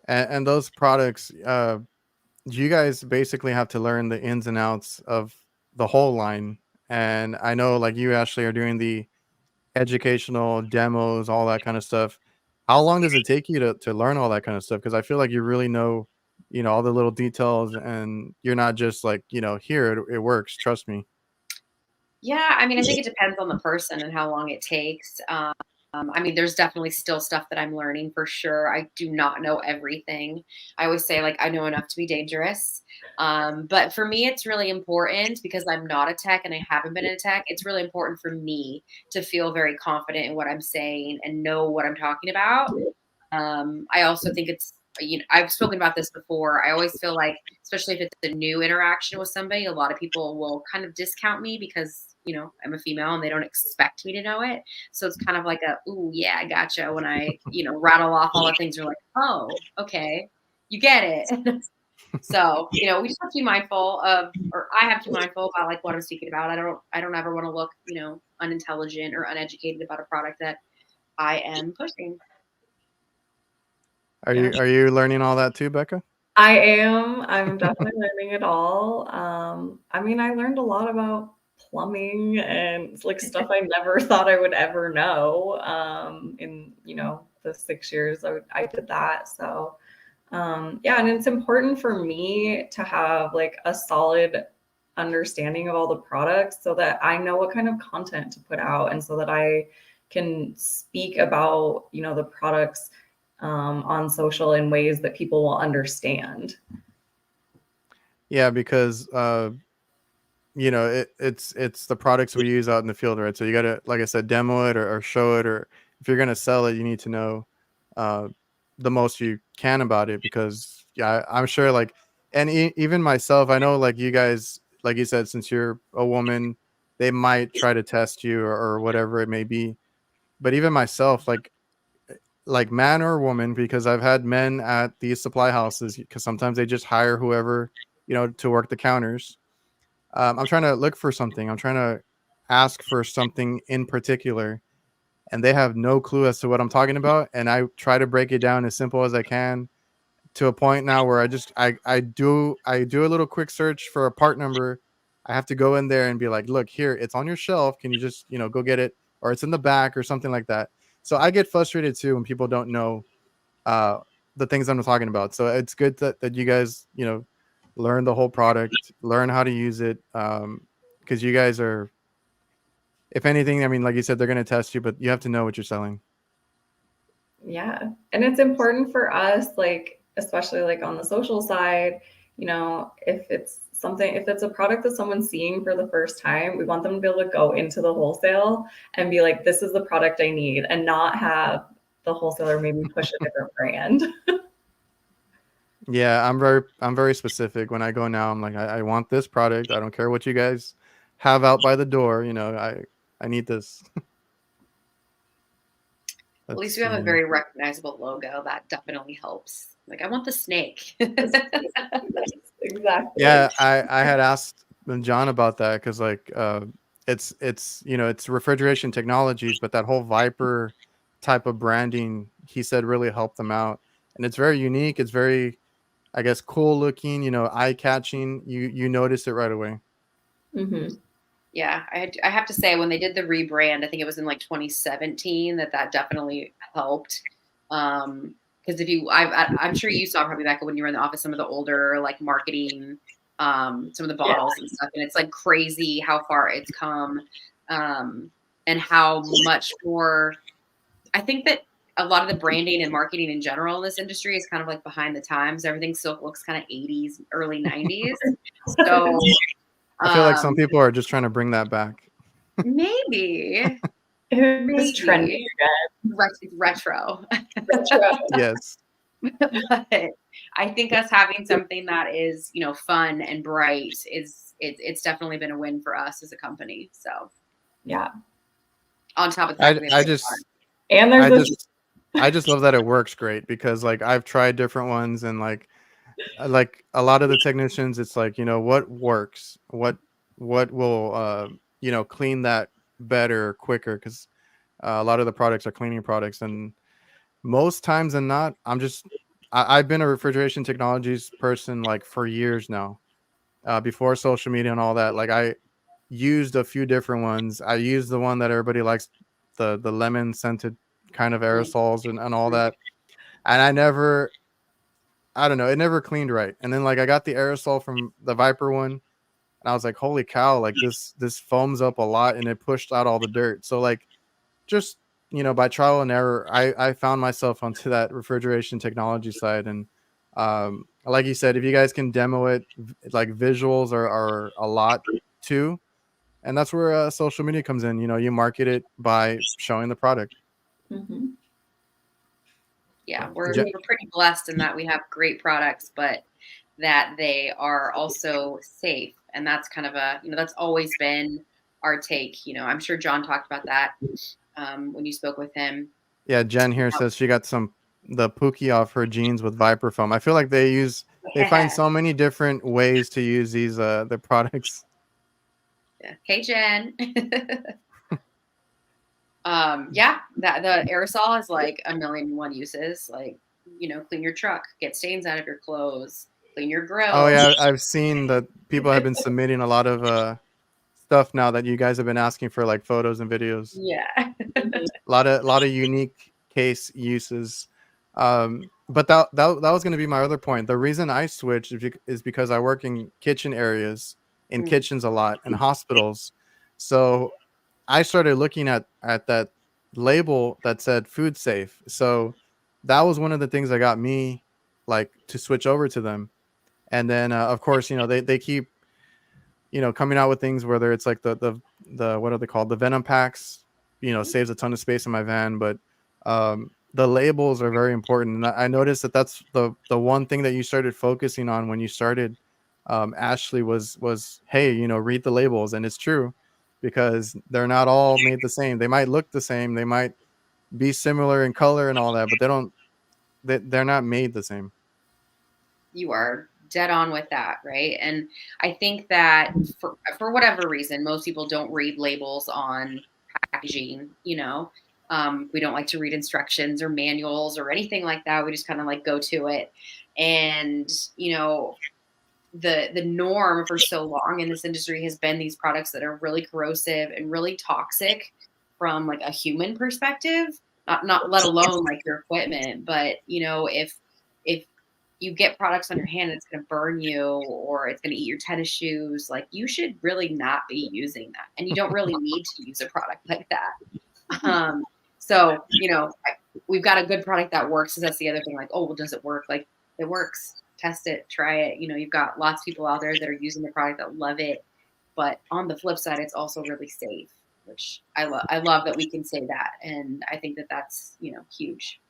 And those products, you guys basically have to learn the ins and outs of the whole line. And I know, like you, Ashley, are doing the educational demos, all that kind of stuff. How long does it take you to learn all that kind of stuff? Because I feel like you really know, all the little details, and you're not just like, here it works. Trust me. Yeah, I mean, I think it depends on the person and how long it takes. I mean, there's definitely still stuff that I'm learning for sure. I do not know everything. I always say, like, I know enough to be dangerous. But for me, it's really important because I'm not a tech and I haven't been in a tech. It's really important for me to feel very confident in what I'm saying and know what I'm talking about. I also think it's, I've spoken about this before. I always feel like, especially if it's a new interaction with somebody, a lot of people will kind of discount me because, I'm a female and they don't expect me to know it. So it's kind of like ooh, yeah, I gotcha. When I, rattle off all the things, you're like, oh, okay, you get it. So, we just have to be mindful of, or I have to be mindful about like what I'm speaking about. I don't ever want to look, unintelligent or uneducated about a product that I am pushing. Are Yeah. you learning all that too, Becca? I am. I'm definitely learning it all. I mean, I learned a lot about plumbing and like stuff I never thought I would ever know. In the 6 years I did that. So yeah, and it's important for me to have like a solid understanding of all the products so that I know what kind of content to put out and so that I can speak about, the products on social in ways that people will understand. Yeah, because it's the products we use out in the field, right? So you gotta, like I said, demo it or show it, or if you're gonna sell it, you need to know uh, the most you can about it. Because yeah, I'm sure like, and even myself, I know like you guys, like you said, since you're a woman, they might try to test you or whatever it may be. But even myself, like man or woman, because I've had men at these supply houses, because sometimes they just hire whoever to work the counters. I'm trying to look for something. I'm trying to ask for something in particular, and they have no clue as to what I'm talking about. And I try to break it down as simple as I can, to a point now where I do a little quick search for a part number. I have to go in there and be like, look, here, it's on your shelf. Can you just go get it, or it's in the back or something like that. So I get frustrated too when people don't know uh, the things I'm talking about. So it's good that you guys learn the whole product, learn how to use it, because you guys are, if anything, I mean, like you said, they're going to test you, but you have to know what you're selling. Yeah. And it's important for us, like, especially like on the social side, if it's a product that someone's seeing for the first time, we want them to be able to go into the wholesale and be like, this is the product I need, and not have the wholesaler maybe push a different brand. Yeah, I'm very specific when I go now. I'm like, I want this product. I don't care what you guys have out by the door. I need this. At Let's least we have a see. very recognizable logo. That definitely helps. Like, I want the snake. Exactly. Yeah, I had asked John about that because like it's it's refrigeration technologies, but that whole Viper type of branding, he said, really helped them out, and it's very unique. It's very, I guess, cool looking. Eye catching. You notice it right away. Mm-hmm. Yeah, I have to say when they did the rebrand, I think it was in like 2017 that definitely helped. Because if you, I'm sure you saw probably back when you were in the office some of the older like marketing, some of the Yeah. bottles and stuff, and it's like crazy how far it's come, and how much more. I think that a lot of the branding and marketing in general in this industry is kind of like behind the times. Everything still looks kind of 80s, early 90s. So. I feel like some Um, people are just trying to bring that back. Maybe, It was trendy maybe retro. retro. Yes. But I think us having something that is, fun and bright it's definitely been a win for us as a company. So Yeah. on top of the fact I that we have I great just product. And I there's this. just I just love that it works great because like I've tried different ones and like a lot of the technicians, it's like, what works, what will clean that better, quicker, because a lot of the products are cleaning products, and most times than not, I've been a refrigeration technologies person like for years now, before social media and all that. Like I used a few different ones. I used the one that everybody likes, the lemon scented kind of aerosols and all that, and I don't know, it never cleaned right. And then like I got the aerosol from the Viper one, and I was like, holy cow, like this foams up a lot and it pushed out all the dirt. So like just by trial and error, I found myself onto that refrigeration technology side. And like you said, if you guys can demo it, like visuals are a lot too. And that's where social media comes in. You market it by showing the product. Mm-hmm. Yeah, we're Je- pretty blessed in that we have great products, but that they are also safe. And that's kind of that's always been our take. I'm sure John talked about that when you spoke with him. yeah, Jen here says she got the Pookie off her jeans with Viper foam. I feel like they find Yeah. so many different ways to use these the products. Yeah. Hey, Jen. Yeah, that the aerosol is like a million and one uses. Like, clean your truck, get stains out of your clothes, clean your Oh grill. yeah, I've seen that people have been submitting a lot of stuff now that you guys have been asking for, like photos and videos. Yeah. A lot of unique case uses. But that was going to be my other point. The reason I switched is because I work in kitchen areas, in Mm, kitchens a lot, and hospitals. So I started looking at that label that said food safe. So that was one of the things that got me like to switch over to them. And then of course, they keep coming out with things, whether it's like the what are they called, the venom packs, saves a ton of space in my van. But the labels are very important, and I noticed that that's the one thing that you started focusing on when you started, Ashley, was hey, read the labels. And it's true, because they're not all made the same. They might look the same, they might be similar in color and all that, but they're not made the same. you are dead on with that, right? And I think that for whatever reason, most people don't read labels on packaging. We don't like to read instructions or manuals or anything like that. We just kind of like go to it, and the norm for so long in this industry has been these products that are really corrosive and really toxic from like a human perspective, not let alone like your equipment. But if you get products on your hand that's going to burn you or it's going to eat your tennis shoes, like you should really not be using that, and you don't really need to use a product like that. So we've got a good product that works. So that's the other thing. Like, oh, well, does it work? Like, it works. Test it, try it. You've got lots of people out there that are using the product that love it. But on the flip side, it's also really safe, which I love. I love that we can say that, and I think that that's huge.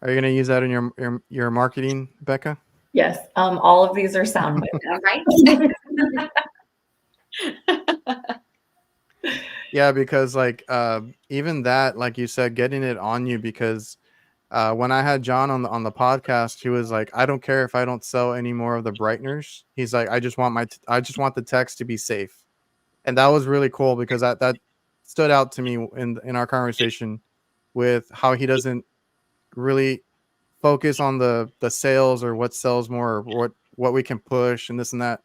Are you going to use that in your marketing, Becca? Yes. All of these are sound bites. All right. Yeah, because like even that, like you said, getting it on you, because When I had John on the podcast, he was like, "I don't care if I don't sell any more of the brighteners." He's like, I just want the text to be safe," and that was really cool because that stood out to me in our conversation with how he doesn't really focus on the sales or what sells more or what we can push and this and that.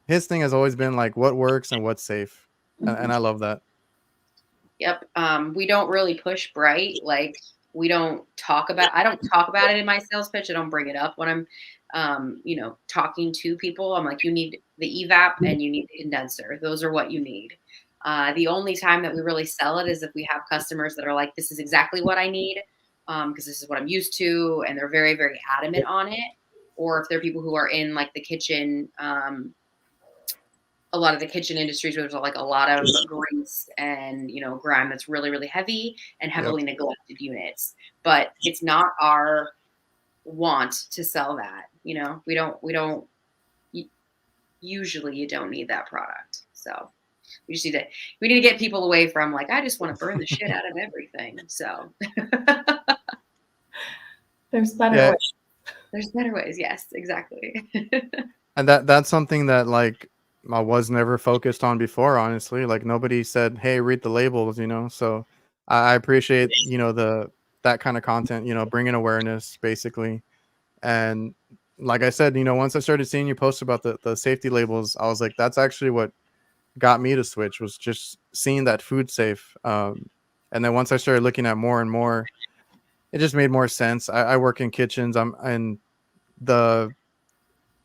His thing has always been like what works and what's safe, and I love that. Yep. We don't really push bright. Like we don't talk about, I don't talk about it in my sales pitch. I don't bring it up when I'm, talking to people. I'm like, you need the evap and you need the condenser. Those are what you need. The only time that we really sell it is if we have customers that are like, this is exactly what I need. Because this is what I'm used to. And they're very, very adamant on it. Or if they're people who are in like the kitchen, a lot of the kitchen industries where there's like a lot of grease and grime that's really really heavy and Yep. heavily neglected units, but it's not our want to sell that. We don't usually, you don't need that product, so we need to get people away from like, I just want to burn the shit out of everything. So There's better Yeah. ways. there's better ways. Yes, exactly. And that's something that like I was never focused on before, honestly. Like nobody said, "Hey, read the labels," So I appreciate, that kind of content, bringing awareness basically. And like I said, once I started seeing you post about the safety labels, I was like, that's actually what got me to switch was just seeing that food safe. And then once I started looking at more and more, it just made more sense. I work in kitchens. I'm and the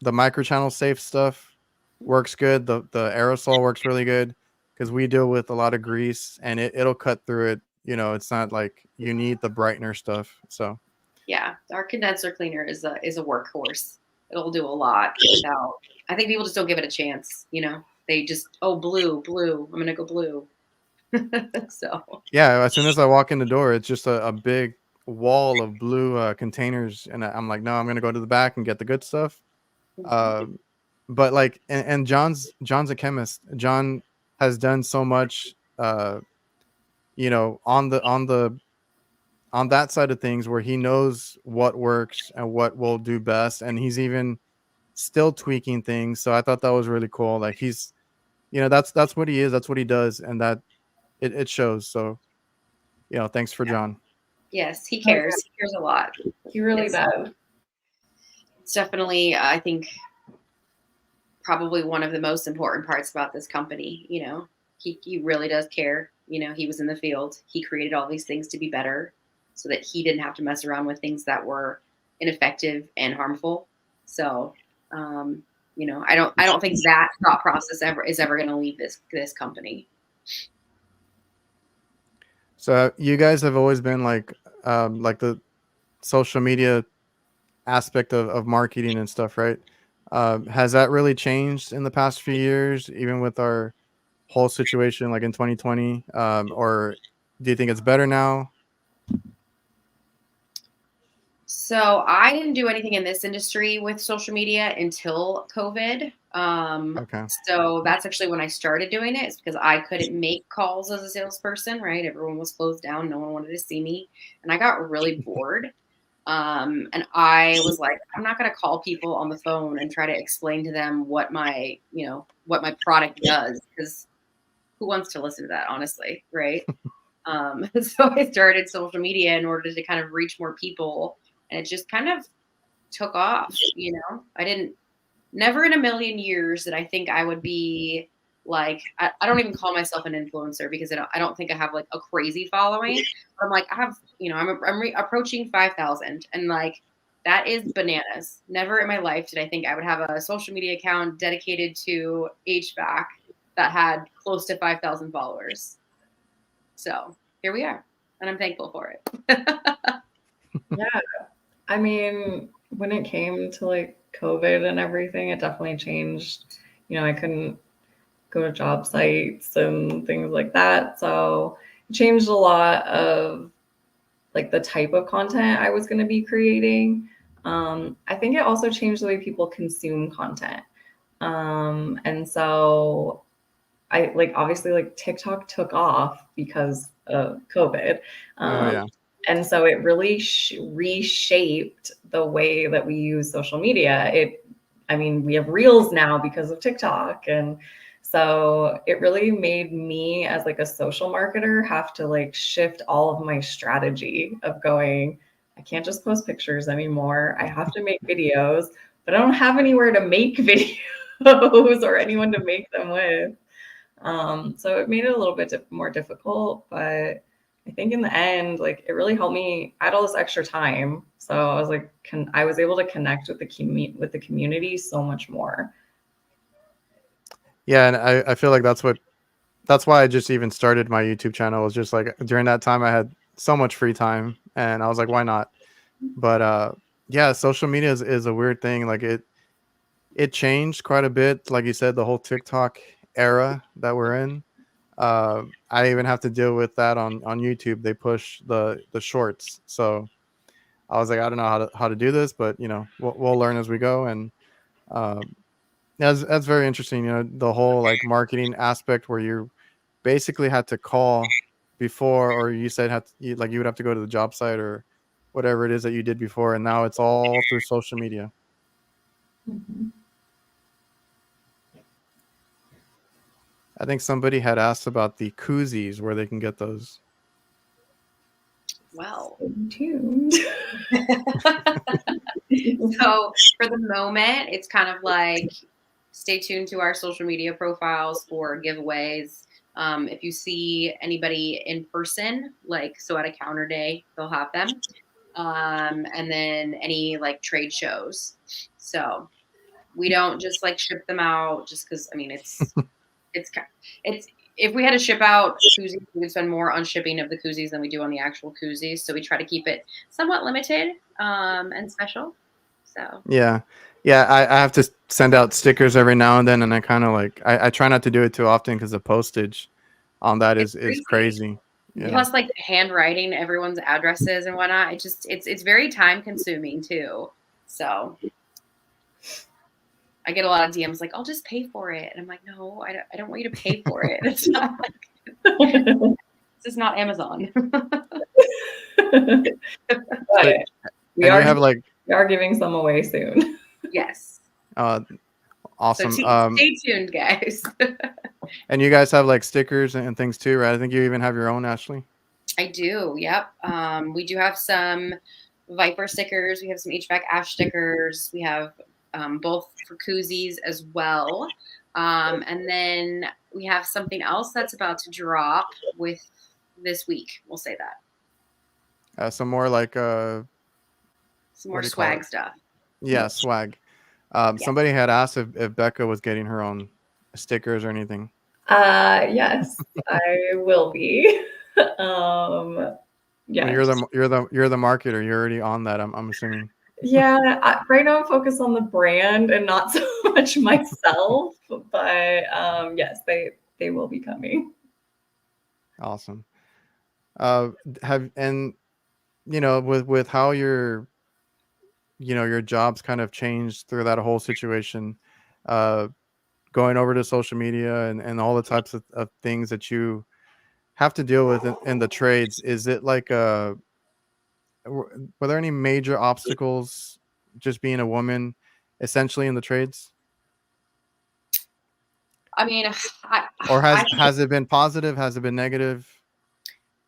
microchannel safe stuff works good. The aerosol works really good because we deal with a lot of grease and it'll cut through it. It's not like you need the brightener stuff. So Yeah, our condenser cleaner is a workhorse. It'll do a lot without. I think people just don't give it a chance. They just, oh, blue. I'm gonna go blue. So yeah, as soon as I walk in the door, it's just a big wall of blue containers, and I'm like, no, I'm gonna go to the back and get the good stuff. Um, but like, and John's a chemist. John has done so much, on that side of things where he knows what works and what will do best, and he's even still tweaking things. So I thought that was really cool. Like he's, that's what he is. That's what he does, and that it shows. So thanks for John. yes, he Oh, yeah. cares. He cares a lot. He really It's, does. it's definitely, I think, probably one of the most important parts about this company. He really does care. He was in the field. He created all these things to be better, so that he didn't have to mess around with things that were ineffective and harmful. So, I don't think that thought process is ever going to leave this company. So you guys have always been like the social media aspect of marketing and stuff, right? Has that really changed in the past few years, even with our whole situation, like in 2020? Or do you think it's better now? So I didn't do anything in this industry with social media until COVID. Okay. So that's actually when I started doing it. It's because I couldn't make calls as a salesperson, right? Everyone was closed down. No one wanted to see me. And I got really bored. And I was like, I'm not going to call people on the phone and try to explain to them what my product does, because who wants to listen to that, honestly, right? So I started social media in order to kind of reach more people, and it just kind of took off. I didn't, never in a million years did I think I would be like, I don't even call myself an influencer because I don't think I have like a crazy following. But I'm like, I have, I'm approaching 5,000, and like, that is bananas. Never in my life did I think I would have a social media account dedicated to HVAC that had close to 5,000 followers. So here we are, and I'm thankful for it. Yeah. I mean, when it came to like COVID and everything, it definitely changed. I couldn't go to job sites and things like that. So it changed a lot of like the type of content I was going to be creating. I think it also changed the way people consume content. And so I like obviously like TikTok took off because of COVID. Oh yeah. And so it really reshaped the way that we use social media. We have reels now because of TikTok. And so it really made me as like a social marketer have to like shift all of my strategy of going, I can't just post pictures anymore. I have to make videos, but I don't have anywhere to make videos or anyone to make them with. So it made it a little bit more difficult, but I think in the end, like it really helped me. I had all this extra time, so I was like, I was able to connect with the community so much more. Yeah, and I feel like that's why I just even started my YouTube channel. Was just like during that time I had so much free time, and I was like, why not? But yeah, social media is a weird thing. Like it changed quite a bit. Like you said, the whole TikTok era that we're in. I even have to deal with that on YouTube. They push the shorts, so I was like, I don't know how to do this, but we'll learn as we go. And um, that's very interesting. The whole like marketing aspect where you basically had to call before, or you said you would have to go to the job site or whatever it is that you did before, and now it's all through social media. Mhm. I think somebody had asked about the koozies, where they can get those. Well, Stay tuned. so for the moment, it's kind of like stay tuned to our social media profiles for giveaways. If you see anybody in person, like so at a counter day, they'll have them. And then any like trade shows. So we don't just like ship them out just because I mean it's it's if we had to ship out koozies, we would spend more on shipping of the koozies than we do on the actual koozies. So we try to keep it somewhat limited and special. So Yeah. Yeah, I have to send out stickers every now and then, and I kind of like I try not to do it too often because the postage on that it's is crazy. crazy. Yeah. Plus, like handwriting everyone's addresses and whatnot. It's very time consuming too. So I get a lot of DMs like, I'll just pay for it. And I'm like, no, I don't want you to pay for it. It's not like, this is not Amazon. But we And you are have like we are giving some away soon. Yes. uh So awesome. stay tuned, guys. And you guys have like stickers and things too, right? I think you even have your own, Ashley. I do. Yep. We do have some Viper stickers. We have some HVAC Ash stickers. We have both for koozies as well. And then we have something else that's about to drop with this week. We'll say that. Some more like Some what more do you call it? swag stuff. Yeah, swag. Yeah. Somebody had asked if Becca was getting her own stickers or anything. Yes, I will be. Well, Yeah, you're the marketer. You're already on that. I'm assuming. yeah. Right now, I'm focused on the brand and not so much myself. But yes, they will be coming. Awesome. Have and with how your jobs kind of changed through that whole situation, uh, going over to social media and all the types of things that you have to deal with in the trades. Is it like were there any major obstacles just being a woman essentially in the trades? I mean, Or has I has it been positive? Has it been negative?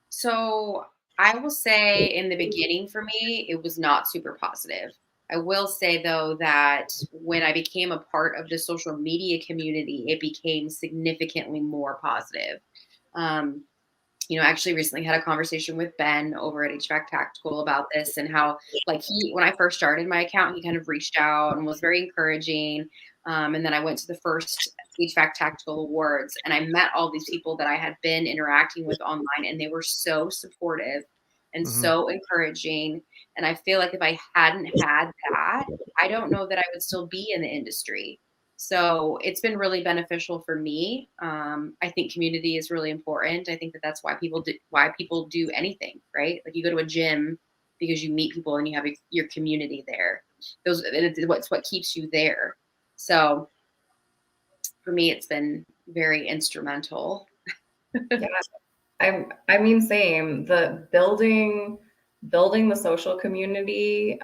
So I will say in the beginning for me, it was not super positive. I will say though that when I became a part of the social media community, it became significantly more positive. Um, I actually recently had a conversation with Ben over at HVAC Tactical about this and how, like, when I first started my account, he kind of reached out and was very encouraging. And then I went to the first HVAC Tactical Awards and I met all these people that I had been interacting with online, and they were so supportive and Hmm. so encouraging. And I feel like if I hadn't had that, I don't know that I would still be in the industry. So it's been really beneficial for me. I think community is really important. I think that that's why people do anything, right? Like you go to a gym because you meet people and you have your community there. It's what keeps you there. So for me, it's been very instrumental. Yeah, I mean, same. The building building the social community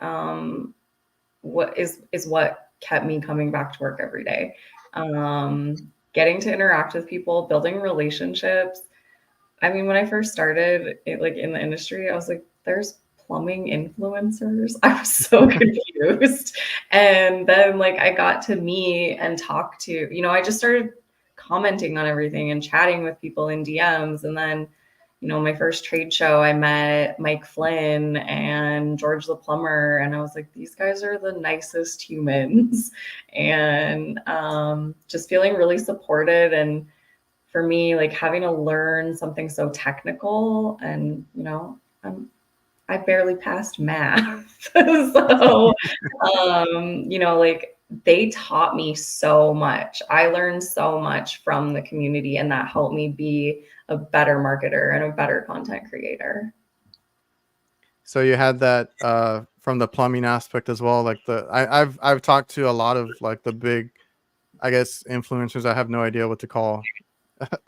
what kept me coming back to work every day. Getting to interact with people, building relationships. I mean, when I first started like in the industry, I was like, there's plumbing influencers. I was so confused. And then like I got to meet and talk to, I just started commenting on everything and chatting with people in DMs. And then, my first trade show, I met Mike Flynn and George the plumber, and I was like, these guys are the nicest humans. And just feeling really supported. And for me, like having to learn something so technical, and I barely passed math. So like they taught me so much. I learned so much from the community, and that helped me be a better marketer and a better content creator. So you had that from the plumbing aspect as well. Like I've talked to a lot of like the big, I guess, influencers. I have no idea what to call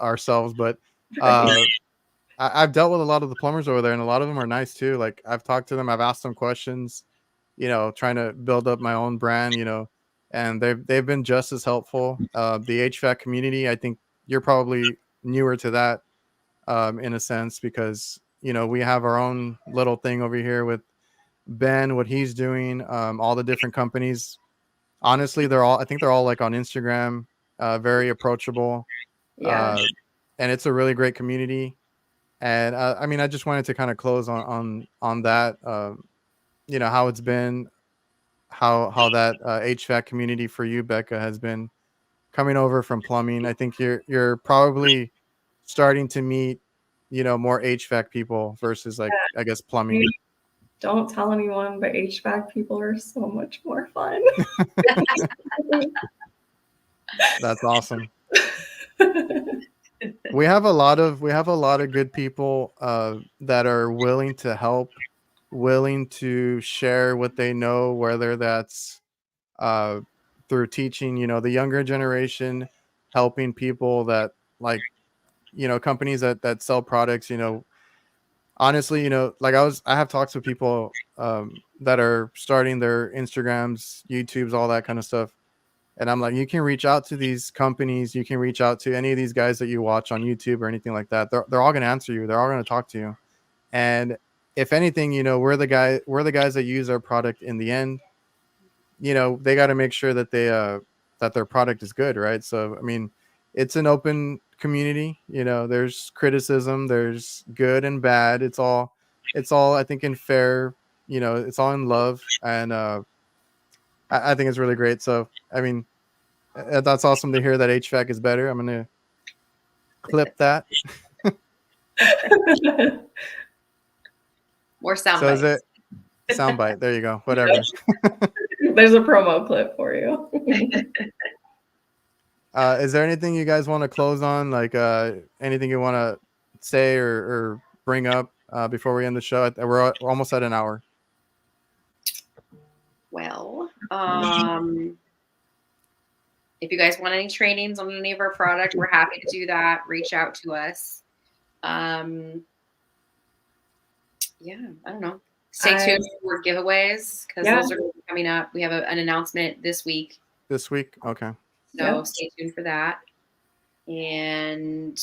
ourselves, but I've dealt with a lot of the plumbers over there, and a lot of them are nice too. Like I've talked to them, I've asked them questions, trying to build up my own brand, and they've been just as helpful. The HVAC community, I think you're probably newer to that, in a sense, because we have our own little thing over here with Ben, what he's doing, all the different companies. Honestly, I think they're all like on Instagram, very approachable, Yeah. and it's a really great community. And I mean, I just wanted to kind of close on that. How it's been, how that HVAC community for you, Becca, has been coming over from plumbing. I think you're probably starting to meet, more HVAC people versus like, I guess, plumbing. Don't tell anyone, but HVAC people are so much more fun. That's awesome. We have a lot of good people that are willing to help, willing to share what they know, whether that's uh, through teaching, the younger generation, helping people that like, companies that sell products, honestly, like I have talks with people that are starting their Instagrams, YouTubes, all that kind of stuff. And I'm like, you can reach out to these companies. You can reach out to any of these guys that you watch on YouTube or anything like that. They're all going to answer you. They're all going to talk to you. And if anything, we're the guys that use our product in the end. They got to make sure that that their product is good, right? So, I mean, it's an open community. There's criticism, there's good and bad. It's all, I think, in fair. It's all in love, and I think it's really great. So, I mean, that's awesome to hear that HVAC is better. I'm gonna clip that. More sound So bites. is it soundbite? There you go. Whatever. There's a promo clip for you. Is there anything you guys want to close on? Like anything you want to say or bring up before we end the show? We're almost at an hour. Well, if you guys want any trainings on any of our product, we're happy to do that. Reach out to us. Yeah, I don't know. Stay tuned for giveaways, because those are coming up. We have an announcement this week. This week? Okay. So stay tuned for that. And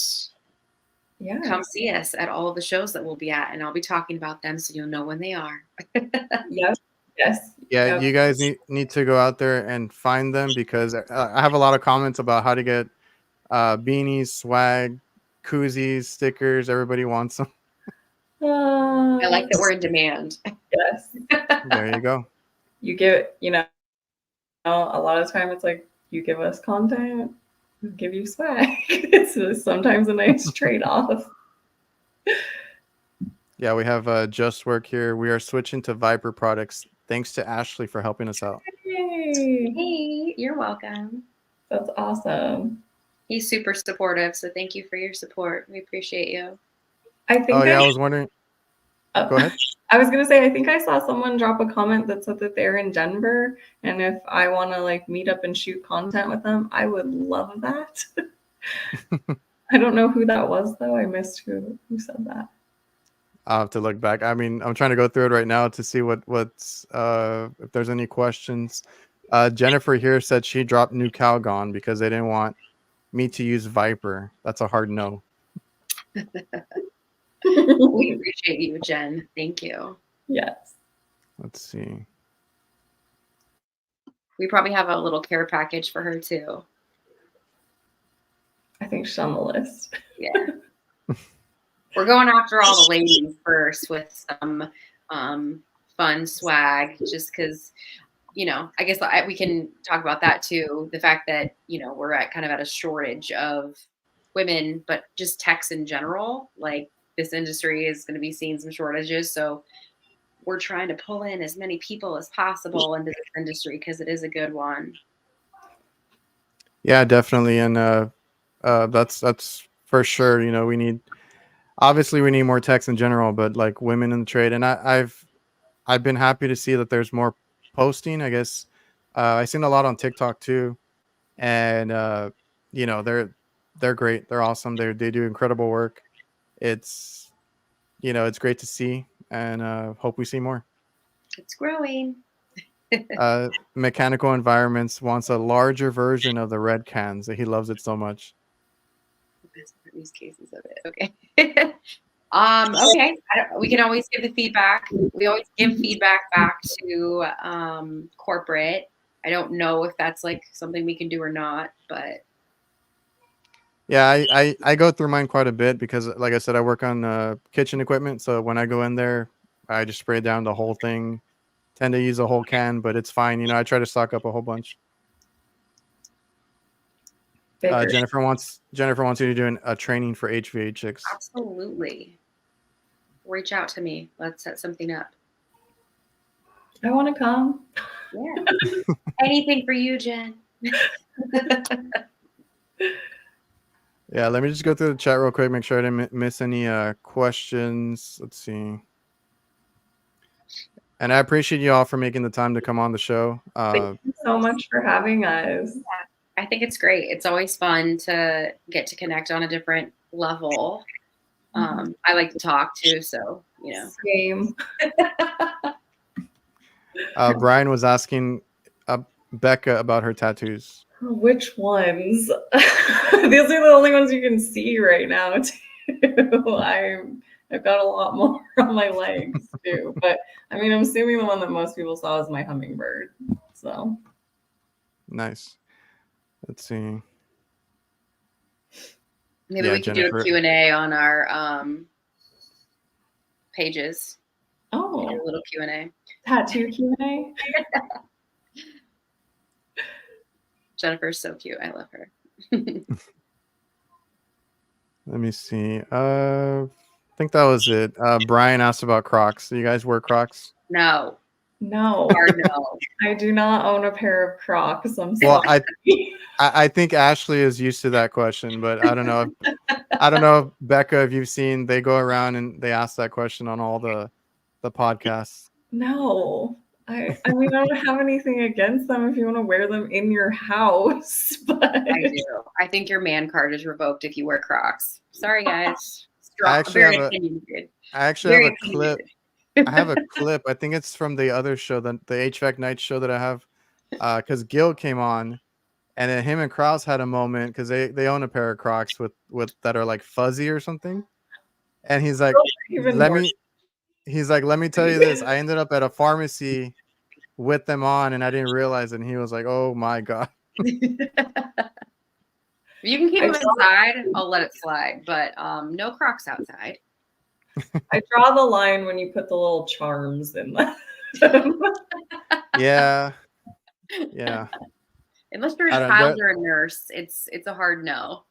come see us at all of the shows that we'll be at, and I'll be talking about them so you'll know when they are. Yes. Yeah, you guys need to go out there and find them, because I have a lot of comments about how to get beanies, swag, koozies, stickers. Everybody wants them. I like that we're in demand. Yes. There you go. You give, a lot of time it's like, you give us content, we give you swag. It's sometimes a nice trade-off. Yeah, we have Just Work here. We are switching to Viper products. Thanks to Ashley for helping us out. Hey, you're welcome. That's awesome. He's super supportive, so thank you for your support. We appreciate you. I think. Oh yeah, I was wondering. Go ahead. I was gonna say, I think I saw someone drop a comment that said that they're in Denver, and if I want to like meet up and shoot content with them, I would love that. I don't know who that was though. I missed who said that. I'll have to look back. I mean, I'm trying to go through it right now to see what's if there's any questions. Jennifer here said she dropped New Calgon because they didn't want me to use Viper. That's a hard no. We appreciate you, Jen. Thank you. Yes. Let's see. We probably have a little care package for her too. I think she's on the list. Yeah. We're going after all the ladies first with some fun swag, just because, you know, I guess we can talk about that too. The fact that, you know, we're kind of at a shortage of women, but just techs in general. Like, this industry is going to be seeing some shortages. So we're trying to pull in as many people as possible into this industry because it is a good one. Yeah, definitely. And that's for sure. You know, we need more techs in general, but like women in the trade. And I've been happy to see that there's more posting. I guess I've seen a lot on TikTok too, and you know, they're great. They're awesome. They do incredible work. It's, you know, it's great to see, and hope we see more. It's growing. Mechanical Environments wants a larger version of the red cans. He loves it so much. Use cases of it. Okay. Okay. We can always give the feedback. We always give feedback back to corporate. I don't know if that's like something we can do or not, but Yeah, I go through mine quite a bit because, like I said, I work on kitchen equipment. So when I go in there, I just spray down the whole thing. Tend to use a whole can, but it's fine. You know, I try to stock up a whole bunch. Jennifer wants you to do a training for HVACs. absolutely. Reach out to me. Let's set something up. I want to come. Yeah. Anything for you, Jen. Yeah, let me just go through the chat real quick, make sure I didn't miss any questions. Let's see. And I appreciate you all for making the time to come on the show. Thank you so much for having us. I think it's great. It's always fun to get to connect on a different level. I like to talk too, so, you know. Same. Brian was asking Becca about her tattoos. Which ones? These are the only ones you can see right now, too. I've got a lot more on my legs, too. But, I mean, I'm assuming the one that most people saw is my hummingbird. So. Nice. Let's see. Maybe we could do a Q&A on our pages. Oh. A little Q&A. Tattoo Q&A? Jennifer's so cute. I love her. Let me see. I think that was it. Brian asked about Crocs. Do you guys wear Crocs? No. No. No. I do not own a pair of Crocs. I'm sorry. Well, I think Ashley is used to that question, but I don't know. I don't know, Becca, if you've seen, they go around and they ask that question on all the podcasts. No. I mean, I don't have anything against them if you want to wear them in your house, but I do. I think your man card is revoked if you wear Crocs. Sorry, guys. I actually have a clip. I have a clip. I think it's from the other show, the HVAC night show that I have, because Gil came on, and then him and Kraus had a moment because they own a pair of Crocs with that are like fuzzy or something, and he's like, let me tell you this. I ended up at a pharmacy with them on, and I didn't realize it. And he was like, oh my God. If you can keep them inside, I'll let it slide, but no Crocs outside. I draw the line when you put the little charms in them. Yeah. Unless you're a child or a nurse, it's a hard no.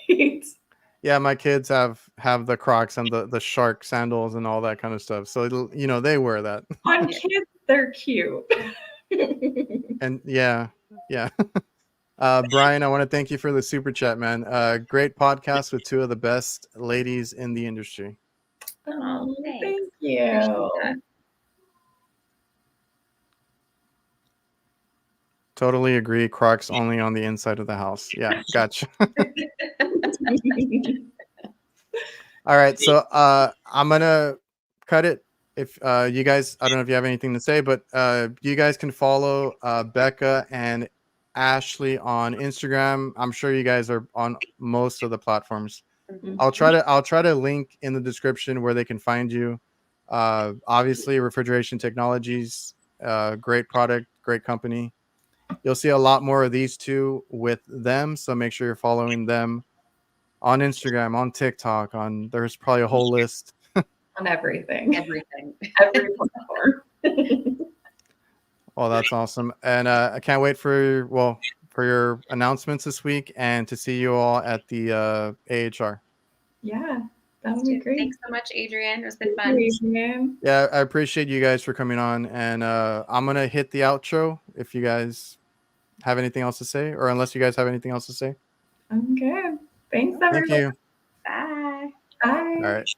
Right. Yeah, my kids have the Crocs and the shark sandals and all that kind of stuff. So, you know, they wear that. On kids, they're cute. And yeah. Brian, I want to thank you for the super chat, man. Great podcast with two of the best ladies in the industry. Oh, thank you. Totally agree. Crocs only on the inside of the house. Yeah, gotcha. All right, so I'm gonna cut it. If you guys, I don't know if you have anything to say, but you guys can follow Becca and Ashley on Instagram. I'm sure you guys are on most of the platforms. Mhm. I'll try to link in the description where they can find you. Obviously, Refrigeration Technologies, great product, great company. You'll see a lot more of these two with them, so make sure you're following them on Instagram, on TikTok, on there's probably a whole list. On everything, Everything. every platform. Oh, that's awesome. And I can't wait for your announcements this week and to see you all at the AHR. Yeah, that would be great. Thanks so much, Adrienne. It's been Thank fun. you, Adrienne. Yeah, I appreciate you guys for coming on, and I'm gonna hit the outro if you guys have anything else to say, or unless you guys have anything else to say. I'm good. Thanks, Thank everyone. you. Bye. Bye. All right.